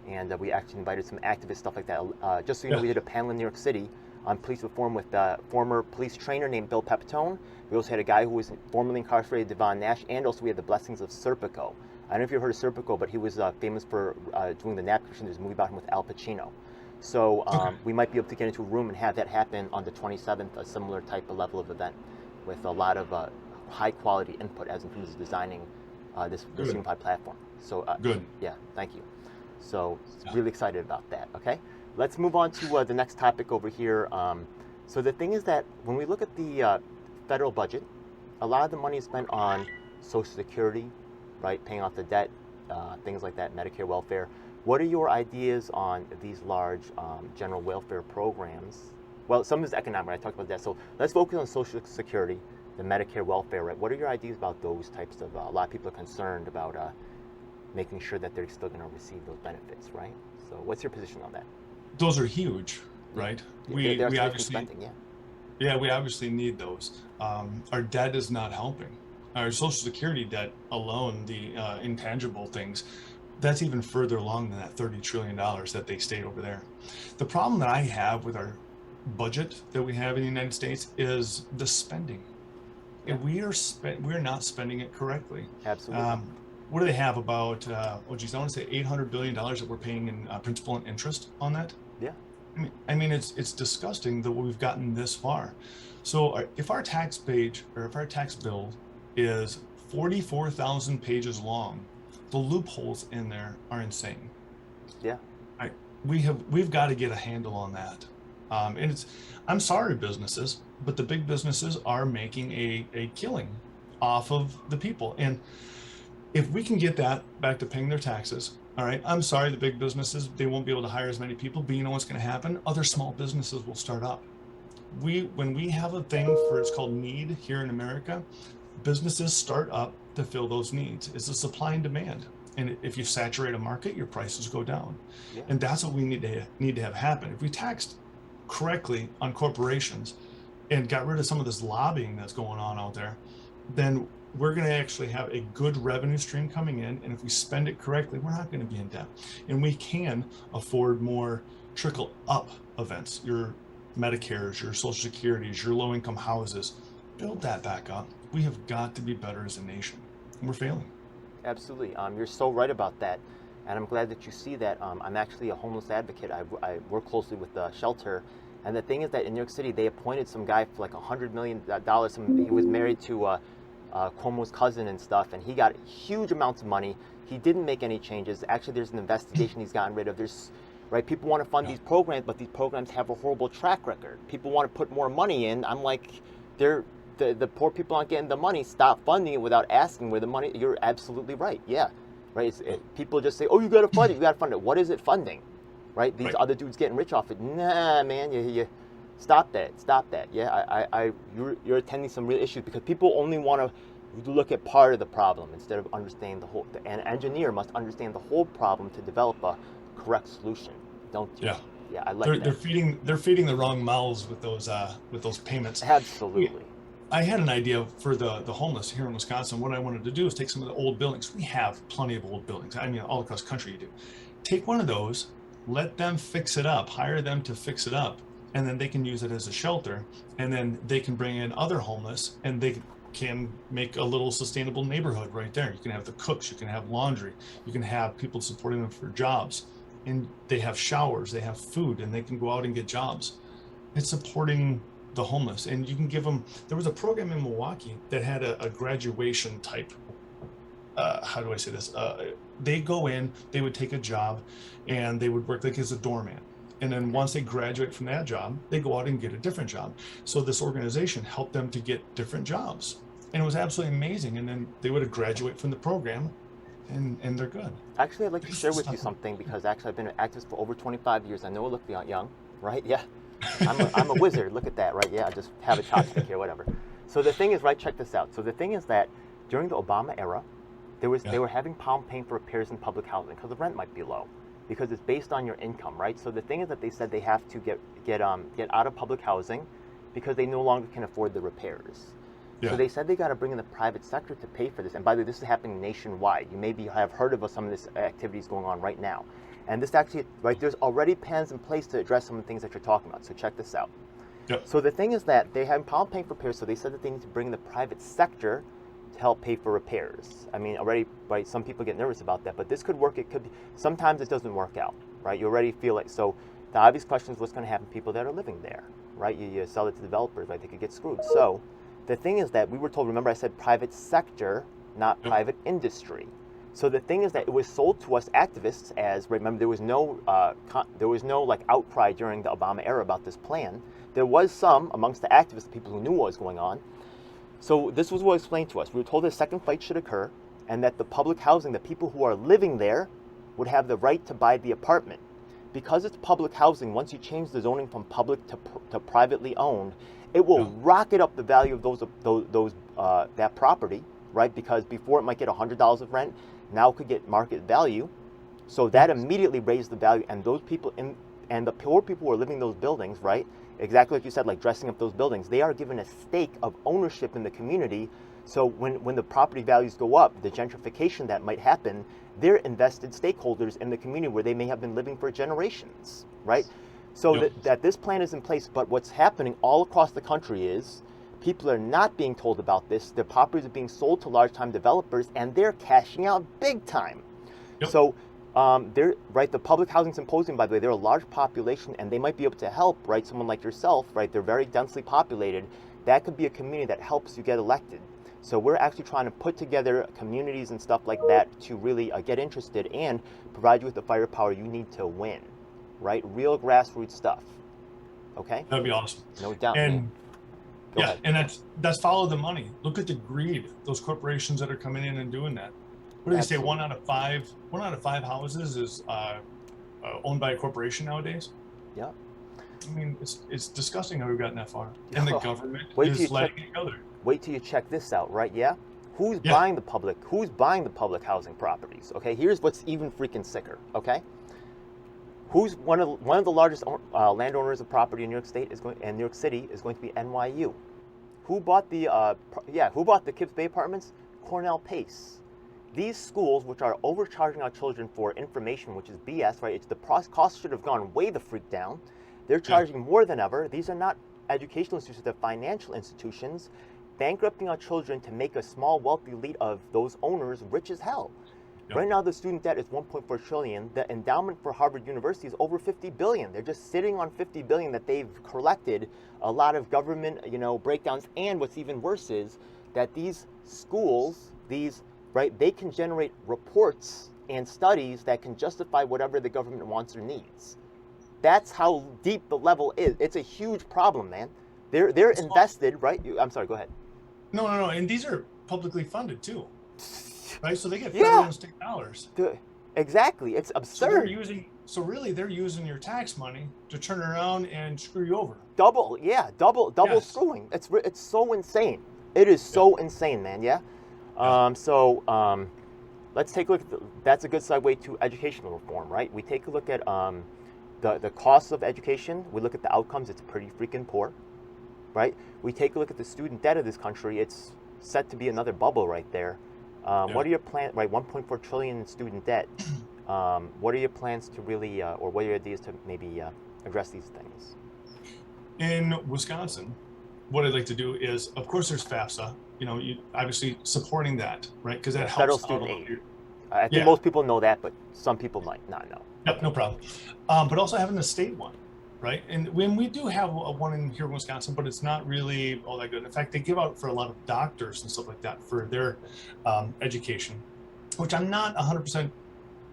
And we actually invited some activists, stuff like that. Just so you know, we did a panel in New York City on police reform with a former police trainer named Bill Pepitone. We also had a guy who was formerly incarcerated, Devon Nash, and also we had the blessings of Serpico. I don't know if you've heard of Serpico, but he was famous for doing the napkin. There's a movie about him with Al Pacino. So we might be able to get into a room and have that happen on the 27th, a similar type of level of event with a lot of high quality input as in terms of designing this unified platform. So good. Yeah, thank you. So really excited about that. Okay, let's move on to the next topic over here. So the thing is that when we look at the federal budget, a lot of the money is spent on Social Security, right, paying off the debt, things like that, Medicare, welfare. What are your ideas on these large general welfare programs Well, some is economic. I talked about that. So let's focus on Social Security, the Medicare welfare, right? What are your ideas about those types of, a lot of people are concerned about making sure that they're still going to receive those benefits, right? So what's your position on that? Those are huge, right? They are We significant obviously, spending, yeah. yeah, we obviously need those. Our debt is not helping. Our Social Security debt alone, the intangible things, that's even further along than that $30 trillion that they state over there. The problem that I have with our budget that we have in the United States is the spending. Yeah. And we're not spending it correctly. Absolutely. What do they have about, I want to say $800 billion that we're paying in principal and interest on that? Yeah. I mean, it's disgusting that we've gotten this far. So if our tax page, or if our tax bill is 44,000 pages long, the loopholes in there are insane. Yeah. We've got to get a handle on that. And I'm sorry, businesses, but the big businesses are making a killing off of the people. And if we can get that back to paying their taxes, all right, I'm sorry, the big businesses, they won't be able to hire as many people, but you know what's going to happen? Other small businesses will start up. When we have a thing for, it's called need here in America, businesses start up to fill those needs. It's a supply and demand. And if you saturate a market, your prices go down. Yeah. And that's what we need to have happen. If we taxed correctly on corporations and got rid of some of this lobbying that's going on out there, then we're going to actually have a good revenue stream coming in. And if we spend it correctly, we're not going to be in debt. And we can afford more trickle up events, your Medicares, your Social Securities, your low income houses. Build that back up. We have got to be better as a nation. And we're failing. Absolutely. You're so right about that. And I'm glad that you see that. I'm actually a homeless advocate. I work closely with the shelter. And the thing is that in New York City, they appointed some guy for like $100 million. He was married to Cuomo's cousin and stuff, and he got huge amounts of money. He didn't make any changes. Actually, there's an investigation he's gotten rid of. People want to fund these programs, but these programs have a horrible track record. People want to put more money in. I'm like, the poor people aren't getting the money. Stop funding it without asking where the money. You're absolutely right. Yeah, right. People just say, "Oh, you got to fund it. You got to fund it." What is it funding? Right. These other dudes getting rich off it. Nah, man. You stop that. Stop that. Yeah. You're attending some real issues because people only want to look at part of the problem instead of understanding the whole. An engineer must understand the whole problem to develop a correct solution. Don't you? Yeah. Yeah. I like that. They're feeding the wrong mouths with those payments. Absolutely. I had an idea for the homeless here in Wisconsin. What I wanted to do is take some of the old buildings. We have plenty of old buildings. I mean, all across the country you do. Take one of those, let them fix it up, hire them to fix it up, and then they can use it as a shelter. And then they can bring in other homeless, and they can make a little sustainable neighborhood right there. You can have the cooks, you can have laundry, you can have people supporting them for jobs. And they have showers, they have food, and they can go out and get jobs. It's supporting the homeless, and you can give them. There was a program in Milwaukee that had a graduation type. How do I say this? They go in, they would take a job, and they would work like as a doorman. And then once they graduate from that job, they go out and get a different job. So this organization helped them to get different jobs, and it was absolutely amazing. And then they would graduate from the program, and they're good. Actually, I'd like to share with you something because actually I've been an activist for over 25 years. I know I look young, right? Yeah. I'm a wizard. Look at that, right? Yeah, I just have a chopstick here, whatever. So the thing is, right, check this out. So the thing is that during the Obama era, they were having problem paying for repairs in public housing because the rent might be low, because it's based on your income, right? So the thing is that they said they have to get out of public housing because they no longer can afford the repairs. Yeah. So they said they got to bring in the private sector to pay for this. And by the way, this is happening nationwide. You maybe have heard of some of this activities going on right now. And this actually, right, there's already plans in place to address some of the things that you're talking about. So check this out. Yep. So the thing is that they have problem paying for repairs, so they said that they need to bring in the private sector to help pay for repairs. I mean, already, right, some people get nervous about that, but this could work. It could be, sometimes it doesn't work out, right? You already feel like, so the obvious question is what's going to happen to people that are living there, right? You sell it to developers, right? They could get screwed. So the thing is that we were told, remember I said private sector, not private industry. So the thing is that it was sold to us activists as, remember, there was no like outcry during the Obama era about this plan. There was some amongst the activists, the people who knew what was going on. So this was what was explained to us. We were told a second flight should occur, and that the public housing, the people who are living there, would have the right to buy the apartment. because it's public housing, once you change the zoning from public to privately owned, it will rocket up the value of that property, right? Because before it might get $100 of rent, now it could get market value. So that immediately raised the value, and those people and the poor people who are living in those buildings, right? Exactly like you said, like dressing up those buildings, they are given a stake of ownership in the community. So when the property values go up, the gentrification that might happen, they're invested stakeholders in the community where they may have been living for generations, right? So that this plan is in place, but what's happening all across the country is people are not being told about this. Their properties are being sold to large-time developers, and they're cashing out big time. So the Public Housing Symposium, by the way, they're a large population, and they might be able to help, right? Someone like yourself, right? They're very densely populated. That could be a community that helps you get elected. So we're actually trying to put together communities and stuff like that to really get interested and provide you with the firepower you need to win, right? Real grassroots stuff. Okay? That'd be awesome. No doubt. And Go ahead. and that's follow the money. Look at the greed. Those corporations that are coming in and doing that. What do they say? One out of five houses is owned by a corporation nowadays. Yeah. I mean, it's disgusting how we've gotten that far, and the government is letting it go there. Wait till you check this out, right? Yeah. Who's buying the public housing properties? Okay. Here's what's even freaking sicker. Okay. Who's one of the largest landowners of property in New York State and New York City is going to be NYU. Who bought the Kips Bay apartments? Cornell Pace. These schools, which are overcharging our children for information, which is BS, right? The cost should have gone way the freak down. They're charging more than ever. These are not educational institutions, they're financial institutions, bankrupting our children to make a small, wealthy elite of those owners rich as hell. Right now, the student debt is $1.4 trillion. The endowment for Harvard University is over $50 billion. They're just sitting on $50 billion that they've collected. A lot of government, breakdowns. And what's even worse is that these schools, they can generate reports and studies that can justify whatever the government wants or needs. That's how deep the level is. It's a huge problem, man. They're invested, right? I'm sorry, go ahead. No. And these are publicly funded too. Right, so they get federal and state dollars. Exactly, it's absurd. So they're using your tax money to turn around and screw you over. Double screwing. It's so insane. It is so insane, man. Yeah. Let's take a look at that's a good segue to educational reform, right? We take a look at the costs of education. We look at the outcomes. It's pretty freaking poor, right? We take a look at the student debt of this country. It's set to be another bubble right there. What are your plans, right? 1.4 trillion in student debt. What are your plans to really, or what are your ideas to maybe address these things? In Wisconsin, what I'd like to do is, of course, there's FAFSA. You obviously supporting that, right? Because that helps. Federal student aid. I think most people know that, but some people might not know. Yep, no problem. But also having the state one, right? And when we do have one in here in Wisconsin, but it's not really all that good. In fact, they give out for a lot of doctors and stuff like that for their education, which I'm not 100%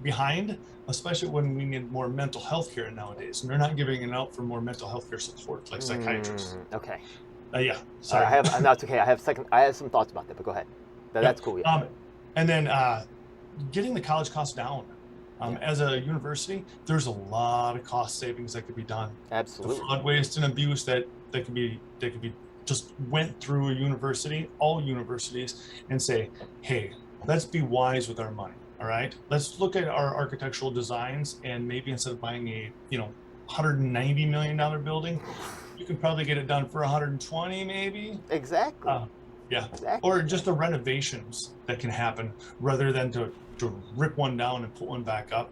behind, especially when we need more mental health care nowadays. And they're not giving it out for more mental health care support, like psychiatrists. Okay. Yeah. Sorry. No, it's okay. I have some thoughts about that, but go ahead. That's cool. Yeah. And then getting the college costs down. As a university, there's a lot of cost savings that could be done. Absolutely. The fraud, waste, and abuse that could be just went through a university, all universities, and say, hey, let's be wise with our money. All right, let's look at our architectural designs, and maybe instead of buying a $190 million building, you can probably get it done for 120, maybe. Exactly. Exactly. Or just the renovations that can happen rather than to rip one down and put one back up.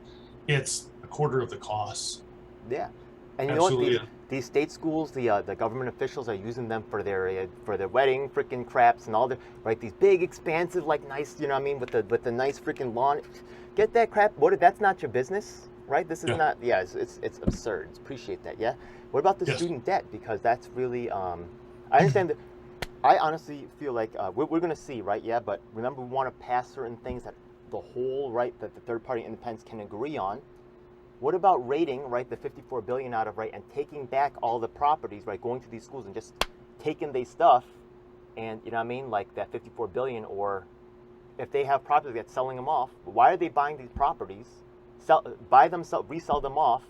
It's a quarter of the cost. Yeah. And you know what? These state schools, the government officials are using them for their wedding freaking craps and all the these big expansive nice with the nice freaking lawn. Get that crap. That's not your business, right? This is not. Yeah, it's absurd. Appreciate that. Yeah. What about the student debt? Because that's really I understand that. I honestly feel like we're going to see, right? Yeah, but remember, we want to pass certain things that the whole that the third party independents can agree on. What about rating the $54 billion out of and taking back all the properties, going to these schools and just taking their stuff, and like that $54 billion, or if they have properties, selling them off. Why are they buying these properties? Buy them, resell them off,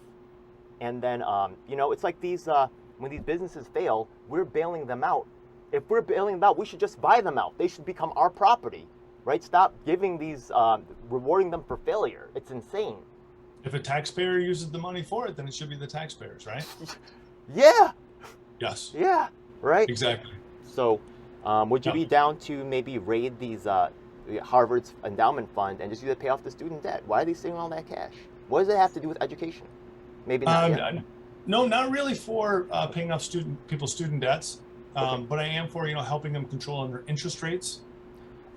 And then, you know, it's like these, when these businesses fail, we're bailing them out. If we're bailing them out, we should just buy them out. They should become our property, right? Stop giving these, rewarding them for failure. It's insane. If a taxpayer uses the money for it, then it should be the taxpayers, right? Yeah. Yes. Yeah. Right. Exactly. So, would you be down to maybe raid these Harvard's endowment fund and just use it to pay off the student debt? Why are they saving all that cash? What does it have to do with education? Maybe not yet. No, not really for paying off people's student debts, but I am for helping them control their interest rates.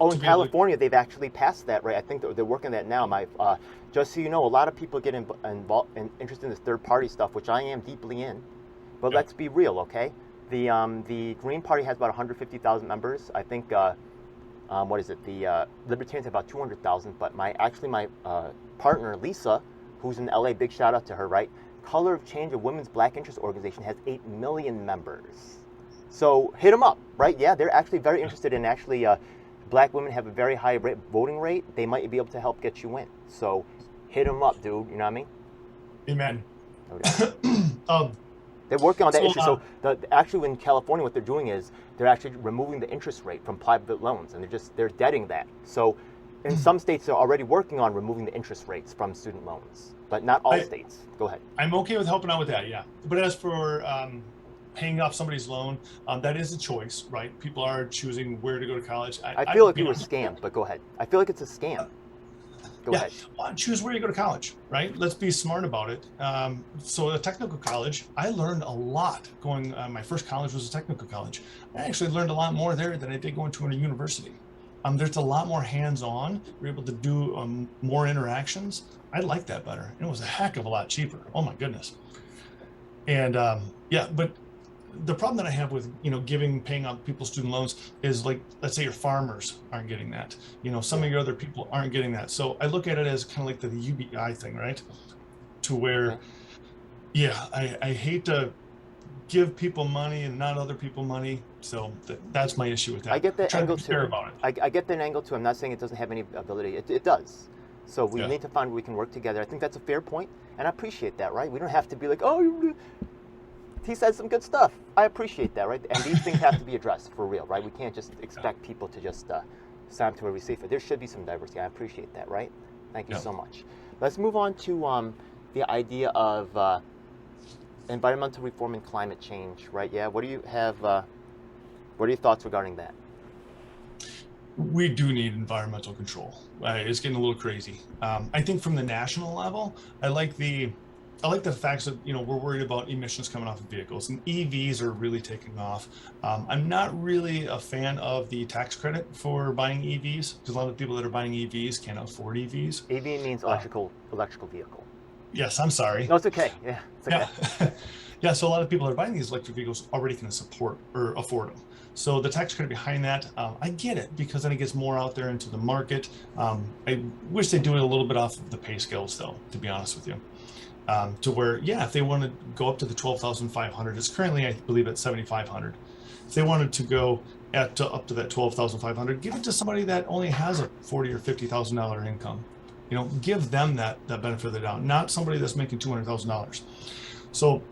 Oh, in California, they've actually passed that, right? I think they're working on that now. Just so you know, a lot of people get involved and interested in this third-party stuff, which I am deeply in. But let's be real, okay? The Green Party has about 150,000 members. I think, what is it? The Libertarians have about 200,000. But my partner, Lisa, who's in LA, big shout out to her, right? Color of Change, a women's black interest organization, has 8 million members. So hit them up, right? Yeah, they're actually very interested in actually black women have a very high voting rate. They might be able to help get you in. So hit them up, dude. You know what I mean? Amen. Okay. They're working on that issue. So actually, in California, what they're doing is they're actually removing the interest rate from private loans, and they're debting that. So in some states, they're already working on removing the interest rates from student loans, but not all states. Go ahead. I'm okay with helping out with that, yeah. But as for paying off somebody's loan, that is a choice, right? People are choosing where to go to college. I feel like you were scammed, but go ahead. I feel like it's a scam. Go ahead. Well, choose where you go to college, right? Let's be smart about it. So a technical college, I learned a lot going, my first college was a technical college. I actually learned a lot more there than I did going to a university. There's a lot more hands-on. You're able to do more interactions. I like that better. It was a heck of a lot cheaper. Oh my goodness. And but the problem that I have with paying off people's student loans is, like, let's say your farmers aren't getting that. Some of your other people aren't getting that. So I look at it as kind of like the UBI thing, right? To where, I hate to give people money and not other people money. So that's my issue with that. I get that angle too. About it. I get that angle too. I'm not saying it doesn't have any ability. It does. So we need to find where we can work together. I think that's a fair point, and I appreciate that, right? We don't have to be like, oh, he said some good stuff. I appreciate that, right? And these things have to be addressed for real, right? We can't just expect people to just sign to a receipt. There should be some diversity. I appreciate that, right? Thank you so much. Let's move on to the idea of environmental reform and climate change, right? Yeah. What do you have? What are your thoughts regarding that? We do need environmental control. It's getting a little crazy. I think from the national level, I like the facts that we're worried about emissions coming off of vehicles, and EVs are really taking off. I'm not really a fan of the tax credit for buying EVs, because a lot of people that are buying EVs can't afford EVs. EV means electrical vehicle. Yes, I'm sorry. No, it's okay. Yeah, it's okay. Yeah. So a lot of people that are buying these electric vehicles already can support or afford them. So the tax credit behind that, I get it, because then it gets more out there into the market. I wish they do it a little bit off of the pay scales, though, to be honest with you. To where, if they want to go up to the 12,500, it's currently, I believe, at 7,500. If they wanted to go up to that 12,500, give it to somebody that only has a $40,000 or $50,000 income. Give them that benefit of the doubt, not somebody that's making $200,000. So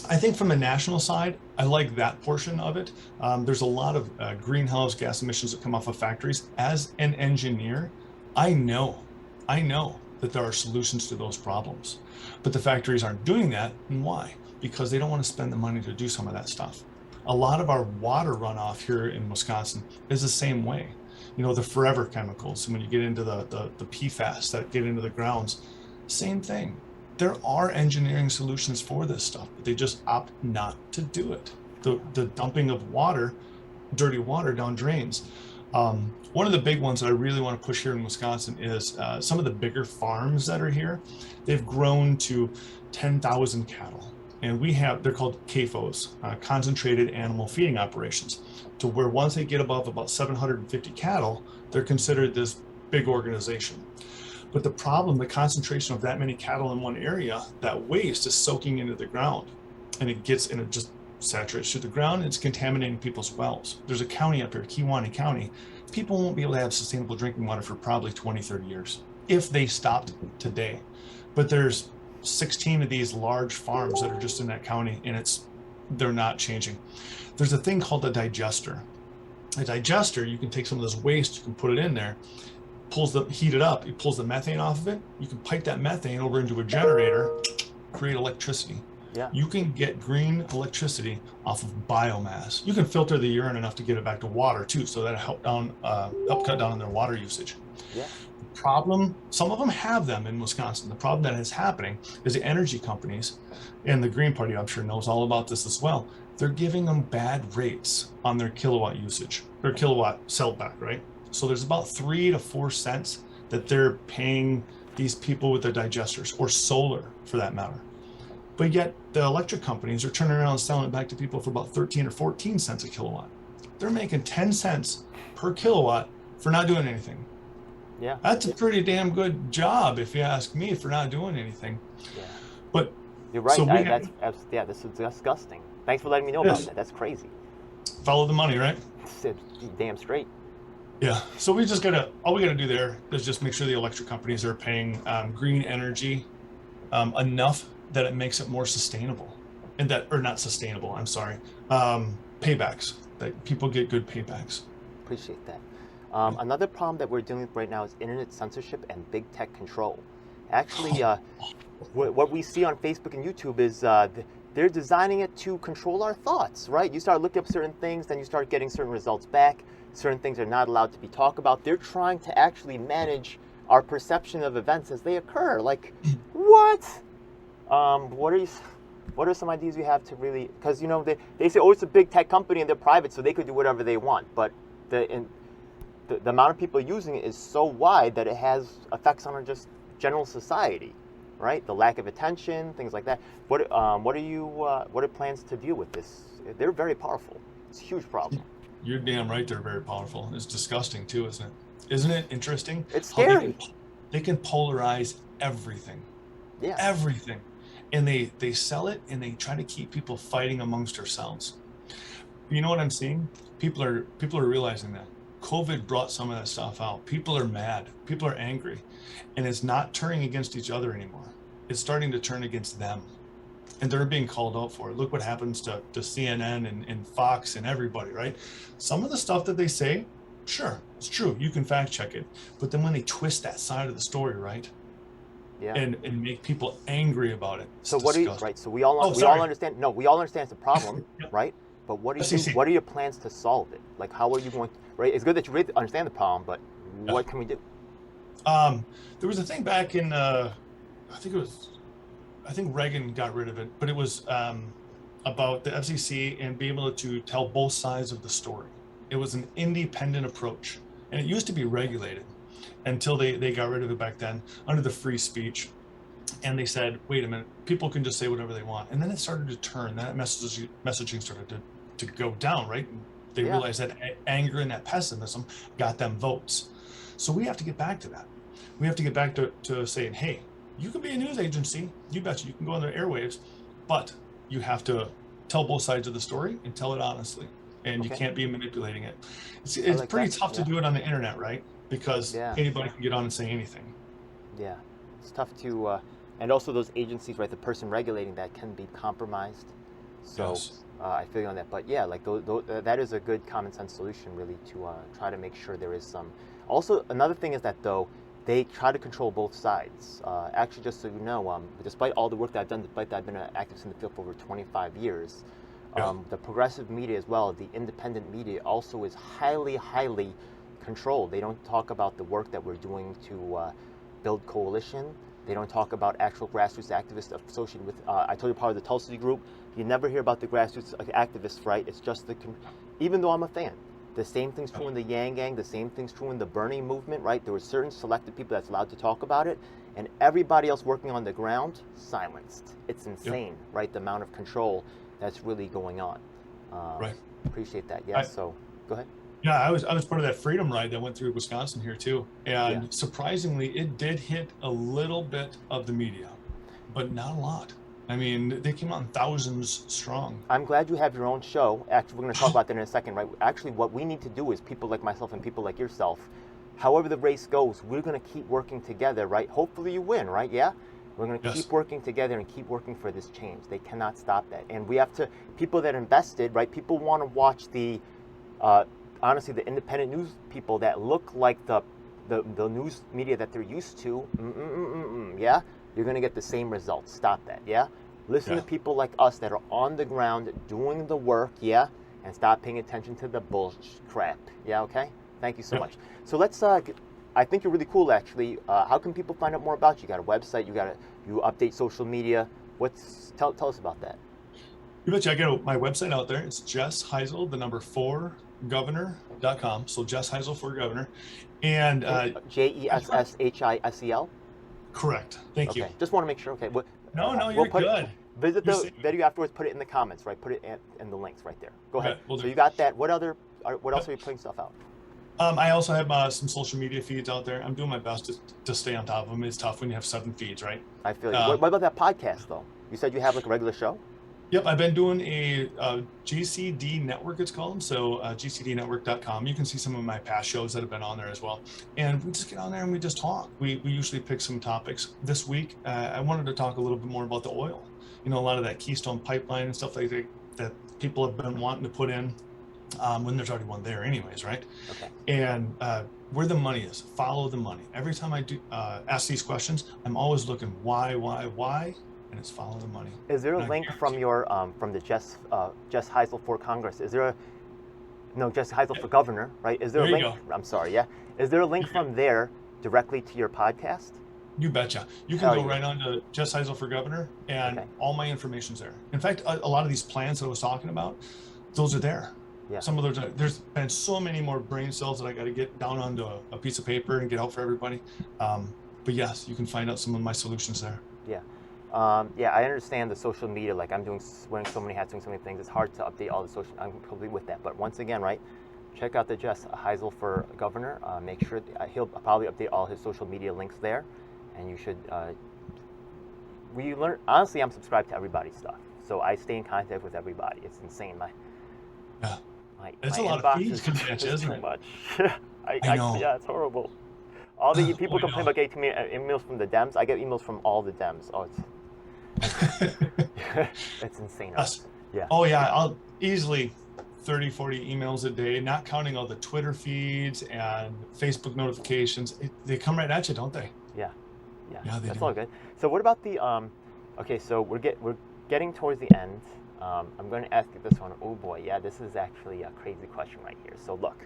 I think from the national side, I like that portion of it. There's a lot of greenhouse gas emissions that come off of factories. As an engineer, I know that there are solutions to those problems, but the factories aren't doing that. And why? Because they don't want to spend the money to do some of that stuff. A lot of our water runoff here in Wisconsin is the same way. The forever chemicals, when you get into the PFAS that get into the grounds, same thing. There are engineering solutions for this stuff, but they just opt not to do it. The dumping of water, dirty water down drains. One of the big ones that I really want to push here in Wisconsin is some of the bigger farms that are here. They've grown to 10,000 cattle, and they're called CAFOs, concentrated animal feeding operations, to where once they get above about 750 cattle, they're considered this big organization. But the concentration of that many cattle in one area, that waste is soaking into the ground, and it just saturates through the ground. It's contaminating people's wells. There's a county up here, Kewaunee County. People won't be able to have sustainable drinking water for probably 20, 30 years if they stopped today. But there's 16 of these large farms that are just in that county, and they're not changing. There's a thing called a digester. A digester, you can take some of this waste, you can put it in there, heat it up, it pulls the methane off of it. You can pipe that methane over into a generator, create electricity. Yeah. You can get green electricity off of biomass. You can filter the urine enough to get it back to water too, so that help cut down on their water usage. Yeah. The problem, some of them have them in Wisconsin. The problem that is happening is the energy companies, and the Green Party, I'm sure, knows all about this as well. They're giving them bad rates on their kilowatt usage, or kilowatt sell back, right? So there's about 3 to 4 cents that they're paying these people with their digesters, or solar for that matter. But yet the electric companies are turning around and selling it back to people for about 13 or 14 cents a kilowatt. They're making 10 cents per kilowatt for not doing anything. Yeah. That's a pretty damn good job, if you ask me, for not doing anything. Yeah. But you're right. So This is disgusting. Thanks for letting me know about that. That's crazy. Follow the money, right? Damn straight. Yeah. So all we gotta do there is just make sure the electric companies are paying green energy enough that it makes it more sustainable, not sustainable. I'm sorry. Paybacks, that people get good paybacks. Appreciate that. Another problem that we're dealing with right now is internet censorship and big tech control. Actually, what we see on Facebook and YouTube is they're designing it to control our thoughts, right? You start looking up certain things, then you start getting certain results back. Certain things are not allowed to be talked about. They're trying to actually manage our perception of events as they occur. Like, what? What are some ideas you have to really, because they say, oh, it's a big tech company and they're private, so they could do whatever they want. But the amount of people using it is so wide that it has effects on our just general society, right? The lack of attention, things like that. What are plans to deal with this? They're very powerful. It's a huge problem. You're damn right. They're very powerful. It's disgusting too, isn't it? Isn't it interesting? It's scary. They can polarize everything. Yeah. Everything. And they sell it, and they try to keep people fighting amongst ourselves. You know what I'm seeing? People are realizing that COVID brought some of that stuff out. People are mad. People are angry, and it's not turning against each other anymore. It's starting to turn against them, and they're being called out for it. Look what happens to CNN and Fox and everybody, right? Some of the stuff that they say, sure, it's true. You can fact check it, but then when they twist that side of the story, right? Yeah. And make people angry about it. So what do you, right? So we all understand. No, we all understand it's a problem, yeah. Right? But what are your plans to solve it? Like, how are you going? Right? It's good that you really understand the problem, but what can we do? There was a thing back in, I think Reagan got rid of it, but it was about the FCC and being able to tell both sides of the story. It was an independent approach, and it used to be regulated until they got rid of it back then under the free speech. And they said, wait a minute, people can just say whatever they want. And then it started to turn, that messaging started to go down, right? They realized that anger and that pessimism got them votes. So we have to get back to that. We have to get back to saying, hey, you can be a news agency, you betcha, you can go on the airwaves, but you have to tell both sides of the story and tell it honestly. And you can't be manipulating it. It's like pretty tough to do it on the internet, right? Because anybody can get on and say anything. Yeah, it's tough to, and also those agencies, right? The person regulating that can be compromised. So I feel you on that. But yeah, like that is a good common sense solution, really, to try to make sure there is some. Also, another thing is that though they try to control both sides. Actually, just so you know, despite all the work that I've done, despite that I've been an activist in the field for over 25 years. The progressive media as well, the independent media also is highly, highly controlled. They don't talk about the work that we're doing to build coalition. They don't talk about actual grassroots activists associated with, I told you, part of the Tulsi group. You never hear about the grassroots activists, right? It's just even though I'm a fan, the same thing's true in the Yang Gang, the same thing's true in the Bernie movement, right? There were certain selected people that's allowed to talk about it, and everybody else working on the ground, silenced. It's insane, right? The amount of control that's really going on. Right. Appreciate that. Yeah. So go ahead. Yeah, I was part of that freedom ride that went through Wisconsin here too, and surprisingly, it did hit a little bit of the media, but not a lot. I mean, they came on thousands strong. I'm glad you have your own show. Actually, we're going to talk about that in a second, right? Actually, what we need to do is people like myself and people like yourself, however the race goes, we're going to keep working together, right? Hopefully you win, right? Yeah. We're going to Yes. keep working together and keep working for this change. They cannot stop that. And we have to, people that invested, right, people want to watch the, honestly, the independent news people that look like the news media that they're used to, yeah? You're going to get the same results. Stop that, yeah? Listen to people like us that are on the ground doing the work, yeah? And stop paying attention to the bullshit crap, yeah, okay? Thank you so much. So let's, I think you're really cool, actually. How can people find out more about you? You got a website, you update social media. Tell us about that. You betcha. I got my website out there. It's Jess Hisel, the number 4 governor.com. So Jess Hisel for governor. And JESSHISEL? Correct. Thank you. Just want to make sure. Okay. No, you're good. Visit the video afterwards. Put it in the comments, right? Put it in the links right there. Go ahead. We'll so you got that. What else are you putting stuff out? I also have some social media feeds out there. I'm doing my best to stay on top of them. It's tough when you have 7 feeds, right? I feel you. What about that podcast, though? You said you have like a regular show? Yep, I've been doing a GCD network, it's called. So gcdnetwork.com. You can see some of my past shows that have been on there as well. And we just get on there and we just talk. We usually pick some topics. This week, I wanted to talk a little bit more about the oil. You know, a lot of that Keystone pipeline and stuff like that people have been wanting to put in when there's already one there anyways, right? Okay. And where the money is, follow the money. Every time I do ask these questions, I'm always looking why, and it's follow the money. Is there a link from your from the Jess Hisel for Congress? Is there Jess Hisel for governor, right? Is there a link? I'm sorry, yeah. Is there a link from there directly to your podcast? You betcha. You can go right on to Jess Hisel for governor, and all my information's there. In fact, a lot of these plans that I was talking about, those are there. Yeah. Some of those, there's been so many more brain cells that I got to get down onto a piece of paper and get out for everybody. But yes, you can find out some of my solutions there. Yeah. I understand the social media, like I'm wearing so many hats, doing so many things. It's hard to update all the social, I'm completely with that. But once again, right, check out the Jess Hisel for governor. Make sure he'll probably update all his social media links there. And you should, honestly, I'm subscribed to everybody's stuff. So I stay in contact with everybody. It's insane. It's a lot of feeds coming at you, isn't it? Too much. I know. Yeah, it's horrible. All the people complain about getting emails from the Dems. I get emails from all the Dems. Oh, it's insane. Yeah. Oh yeah, I'll easily 30, 40 emails a day, not counting all the Twitter feeds and Facebook notifications. They come right at you, don't they? Yeah, that's do. all good. So what about the okay, so we're getting towards the end. I'm going to ask you this one. Oh boy, yeah, this is actually a crazy question right here. So look.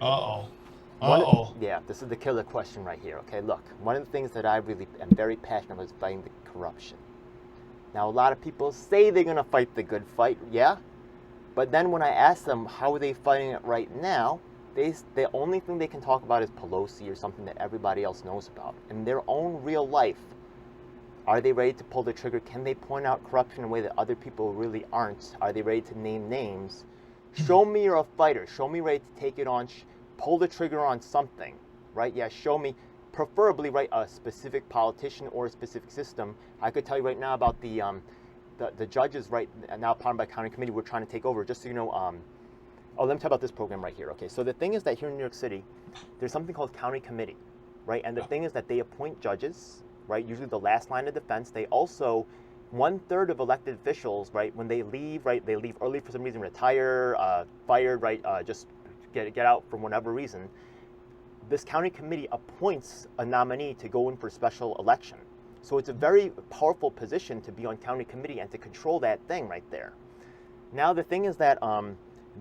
Yeah, this is the killer question right here. Okay, look, one of the things that I really am very passionate about is fighting the corruption. Now, a lot of people say they're going to fight the good fight, yeah? But then when I ask them how are they fighting it right now, the only thing they can talk about is Pelosi or something that everybody else knows about. In their own real life, are they ready to pull the trigger? Can they point out corruption in a way that other people really aren't? Are they ready to name names? Show me you're a fighter. Show me ready to take it on, pull the trigger on something, right? Yeah, show me, preferably, right, a specific politician or a specific system. I could tell you right now about the judges, right, now part by county committee we're trying to take over. Just so you know, let me talk about this program right here. Okay, so the thing is that here in New York City, there's something called county committee, right? And the thing is that they appoint judges, right? Usually the last line of defense. They also, 1/3 of elected officials, right, when they leave, right, they leave early for some reason, retire, fired, right, just get out for whatever reason. This county committee appoints a nominee to go in for special election. So it's a very powerful position to be on county committee and to control that thing right there. Now the thing is that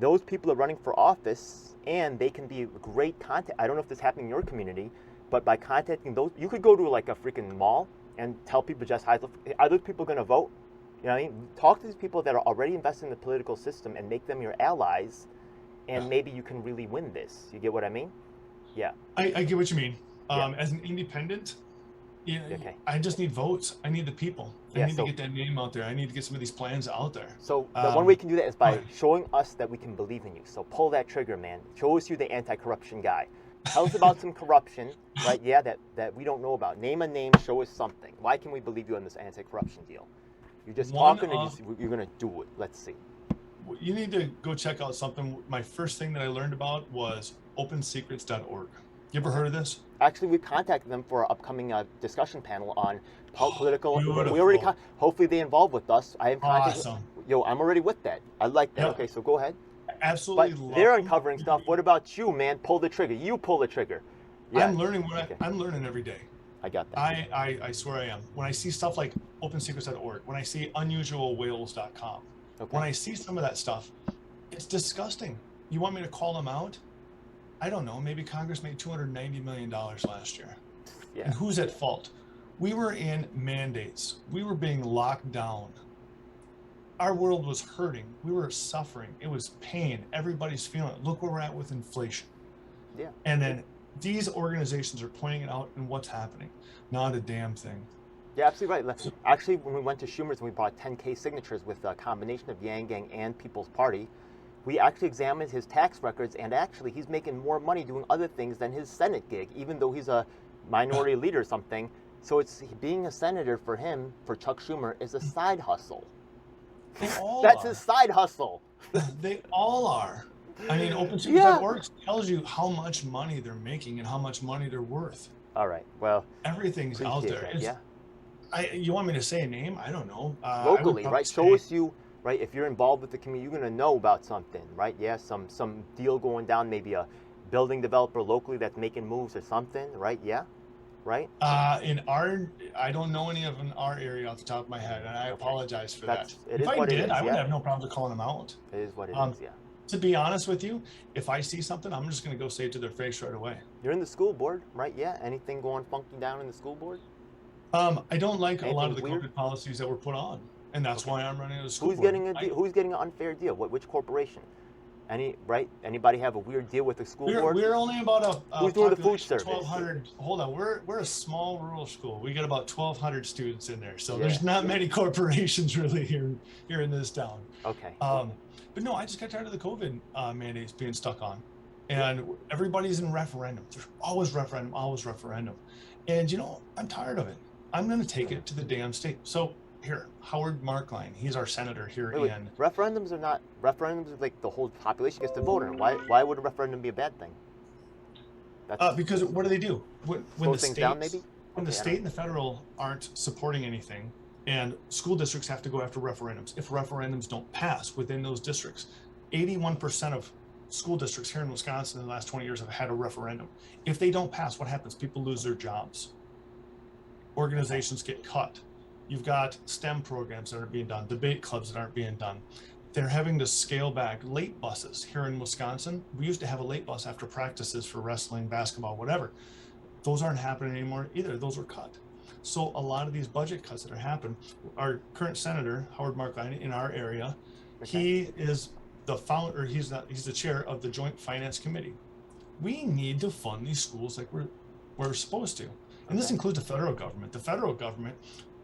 those people are running for office and they can be great contact. I don't know if this is happening in your community, but by contacting those, you could go to like a freaking mall and tell people, Jess Hisel, are those people going to vote? You know what I mean? Talk to these people that are already invested in the political system and make them your allies, and maybe you can really win this. You get what I mean? Yeah. I get what you mean. As an independent, I just need votes. I need the people. I need to get that name out there. I need to get some of these plans out there. So the one way you can do that is by showing us that we can believe in you. So pull that trigger, man. Show us you the anti-corruption guy. Tell us about some corruption, right? Yeah, that we don't know about. Name a name, show us something. Why can we believe you on this anti-corruption deal? You're just talking and you're going to do it. Let's see. You need to go check out something. My first thing that I learned about was opensecrets.org. You ever heard of this? Actually, we contacted them for our upcoming discussion panel on political. Beautiful. We already hopefully they involve with us. I have contacted. Awesome. Yo, I'm already with that. I like that. Yep. Okay, so go ahead. Absolutely. But they're uncovering stuff. What about you, man? Pull the trigger. You pull the trigger. Yeah. I'm learning. I'm learning every day. I got that. I swear I am. When I see stuff like OpenSecrets.org, when I see UnusualWhales.com, when I see some of that stuff, it's disgusting. You want me to call them out? I don't know. Maybe Congress made $290 million last year. Yeah. And who's at fault? We were in mandates. We were being locked down. Our world was hurting. We were suffering. It was pain. Everybody's feeling it. Look where we're at with inflation. Yeah. And then these organizations are pointing it out, and what's happening? Not a damn thing. Yeah, absolutely right. Actually, when we went to Schumer's and we bought 10K signatures with a combination of Yang Gang and People's Party, we actually examined his tax records, and actually he's making more money doing other things than his Senate gig, even though he's a minority leader or something. So it's being a senator for him, for Chuck Schumer, is a side hustle. That's his side hustle. They all are. I mean, OpenSecrets.org tells you how much money they're making and how much money they're worth. All right. Well, everything's out there. You want me to say a name? I don't know. Locally, right? Show us right? If you're involved with the community, you're going to know about something, right? Yeah, some deal going down, maybe a building developer locally that's making moves or something, right? Yeah. Right? I don't know any of in our area off the top of my head, and I apologize for that. If I did, I would have no problem calling them out. It is what it is, yeah. To be honest with you, if I see something, I'm just going to go say it to their face right away. You're in the school board, right? Yeah. Anything going funky down in the school board? I don't like a lot of the COVID policies that were put on, and that's why I'm running a school board. Who's getting an unfair deal? Which corporation? Anybody have a weird deal with the school board? We're only about who's doing the food service? 1,200. Hold on, we're a small rural school. We get about 1,200 students in there, so there's not many corporations really here in this town. Okay. But no, I just got tired of the COVID mandates being stuck on, and everybody's in referendum. There's always referendum, and I'm tired of it. I'm going to take it to the damn state. So. Here, Howard Markline, he's our senator here in... Referendums are like the whole population gets to vote on it. Why would a referendum be a bad thing? Because what do? When the things down, maybe? When the state and the federal aren't supporting anything, and school districts have to go after referendums. If referendums don't pass within those districts, 81% of school districts here in Wisconsin in the last 20 years have had a referendum. If they don't pass, what happens? People lose their jobs. Organizations get cut. You've got STEM programs that aren't being done, debate clubs that aren't being done. They're having to scale back late buses here in Wisconsin. We used to have a late bus after practices for wrestling, basketball, whatever. Those aren't happening anymore either. Those were cut. So a lot of these budget cuts that are happening, our current senator, Howard Markline, in our area, he is the founder, he's the chair of the Joint Finance Committee. We need to fund these schools like we're supposed to. And this includes the federal government. The federal government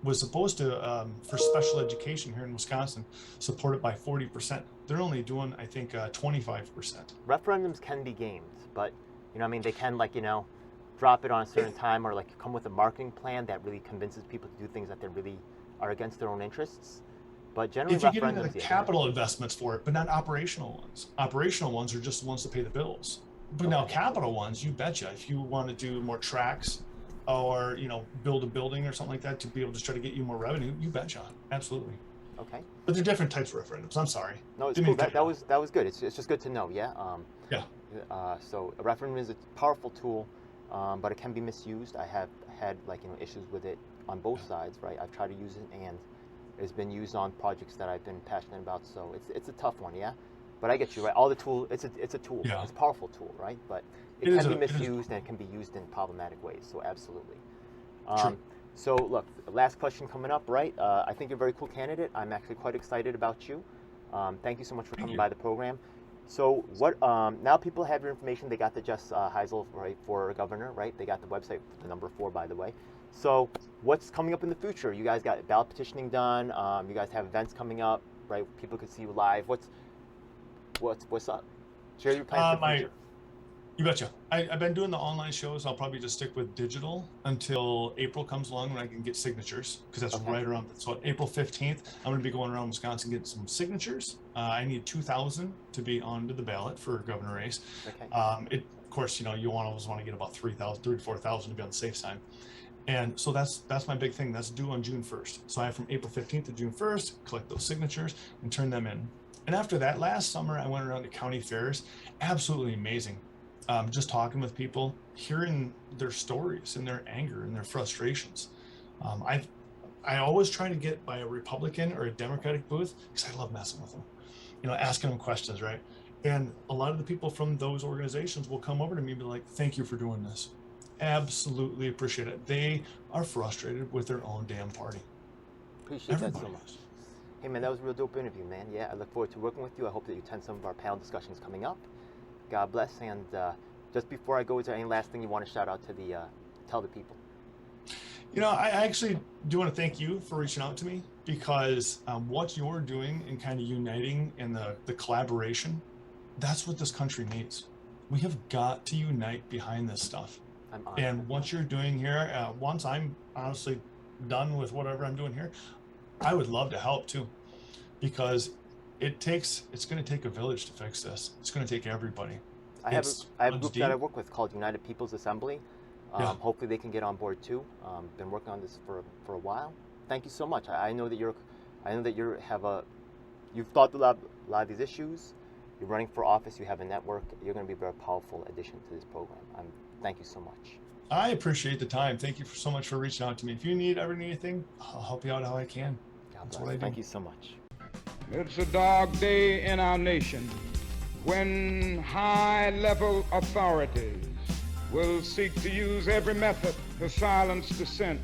was supposed to, for special education here in Wisconsin, support it by 40%. They're only doing, I think, 25%. Referendums can be gamed, but, they can, drop it on a certain time or, come with a marketing plan that really convinces people to do things that they really are against their own interests. But generally, if you get into the capital investments for it, but not operational ones. Operational ones are just the ones to pay the bills. But now capital ones, you betcha, if you want to do more tracks, or build a building or something like that to be able to try to get you more revenue, you betcha, absolutely. Okay. But they're different types of referendums. I'm sorry. No, it's cool. That was good. It's just good to know. Yeah. Yeah. So a referendum is a powerful tool, but it can be misused. I have had issues with it on both sides. Right. I've tried to use it, and it's been used on projects that I've been passionate about. So it's a tough one. Yeah. But I get you right. All the tool. It's a tool. Yeah. It's a powerful tool, right? But it can be misused and it can be used in problematic ways. So absolutely. True. So look, last question coming up, right? I think you're a very cool candidate. I'm actually quite excited about you. Thank you so much for coming by the program. So what? Now people have your information. They got the Jess Hisel, right, for governor, right? They got the website, the number 4, by the way. So what's coming up in the future? You guys got ballot petitioning done. You guys have events coming up, right? People could see you live. What's up? Share your plans for the future. You betcha. I've been doing the online shows. I'll probably just stick with digital until April comes along when I can get signatures, because that's right around. So April 15th, I'm going to be going around Wisconsin getting some signatures. I need 2,000 to be onto the ballot for governor race. Okay. Of course, you always want to get about 3,000, 3 to 4,000 to be on the safe side. And so that's my big thing. That's due on June 1st. So I have from April 15th to June 1st, collect those signatures and turn them in. And after that, last summer, I went around to county fairs. Absolutely amazing. Just talking with people, hearing their stories and their anger and their frustrations. I always try to get by a Republican or a Democratic booth because I love messing with them, asking them questions, right? And a lot of the people from those organizations will come over to me and be like, thank you for doing this. Absolutely appreciate it. They are frustrated with their own damn party. Appreciate Everybody that so much. Hey man, that was a real dope interview, man. Yeah, I look forward to working with you. I hope that you attend some of our panel discussions coming up. God bless. And just before I go, is there any last thing you want to shout out to tell the people? I actually do want to thank you for reaching out to me, because what you're doing and kind of uniting and the collaboration, that's what this country needs. We have got to unite behind this stuff. And what you're doing here, once I'm honestly done with whatever I'm doing here, I would love to help too, because it's going to take a village to fix this. It's going to take everybody. I have a group that I work with called United People's Assembly. Hopefully they can get on board too. Been working on this for a while. Thank you so much. I know that you've thought through a lot of these issues. You're running for office. You have a network. You're going to be a very powerful addition to this program. Thank you so much. I appreciate the time. Thank you so much for reaching out to me. If you ever need anything, I'll help you out how I can. That's what I do. Thank you so much. It's a dark day in our nation when high-level authorities will seek to use every method to silence dissent.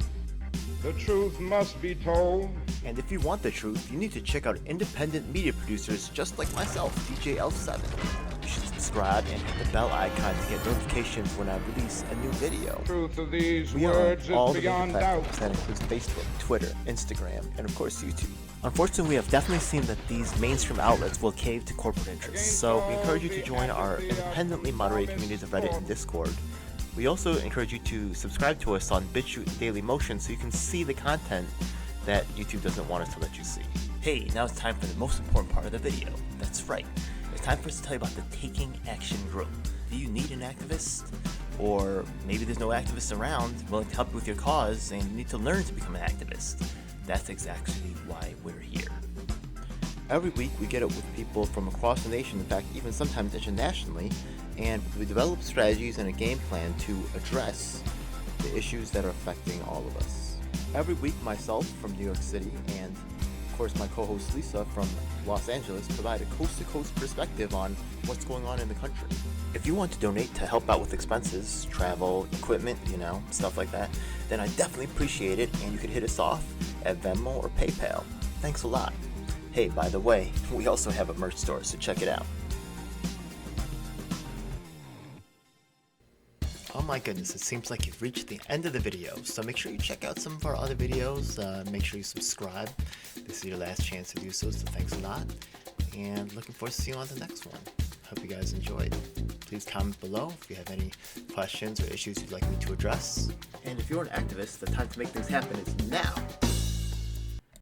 The truth must be told. And if you want the truth, you need to check out independent media producers just like myself, DJ L7. You should subscribe and hit the bell icon to get notifications when I release a new video. Truth of these we words are on all is the beyond major doubt. platforms. That includes Facebook, Twitter, Instagram, and of course YouTube. Unfortunately, we have definitely seen that these mainstream outlets will cave to corporate interests, so we encourage you to join our independently moderated communities of Reddit and Discord. We also encourage you to subscribe to us on BitChute and Daily Motion so you can see the content that YouTube doesn't want us to let you see. Hey, now it's time for the most important part of the video. That's right. It's time for us to tell you about the Taking Action group. Do you need an activist? Or maybe there's no activists around willing to help you with your cause and you need to learn to become an activist. That's exactly why we're here. Every week we get up with people from across the nation, in fact even sometimes internationally, and we develop strategies and a game plan to address the issues that are affecting all of us. Every week myself from New York City and of course my co-host Lisa from Los Angeles provide a coast-to-coast perspective on what's going on in the country. If you want to donate to help out with expenses, travel, equipment, stuff like that, then I definitely appreciate it, and you can hit us off at Venmo or PayPal. Thanks a lot. Hey, by the way, we also have a merch store, so check it out. Oh my goodness, it seems like you've reached the end of the video, so make sure you check out some of our other videos. Make sure you subscribe. This is your last chance to do so thanks a lot. And looking forward to seeing you on the next one. Hope you guys enjoyed. Please comment below if you have any questions or issues you'd like me to address. And if you're an activist, the time to make things happen is now.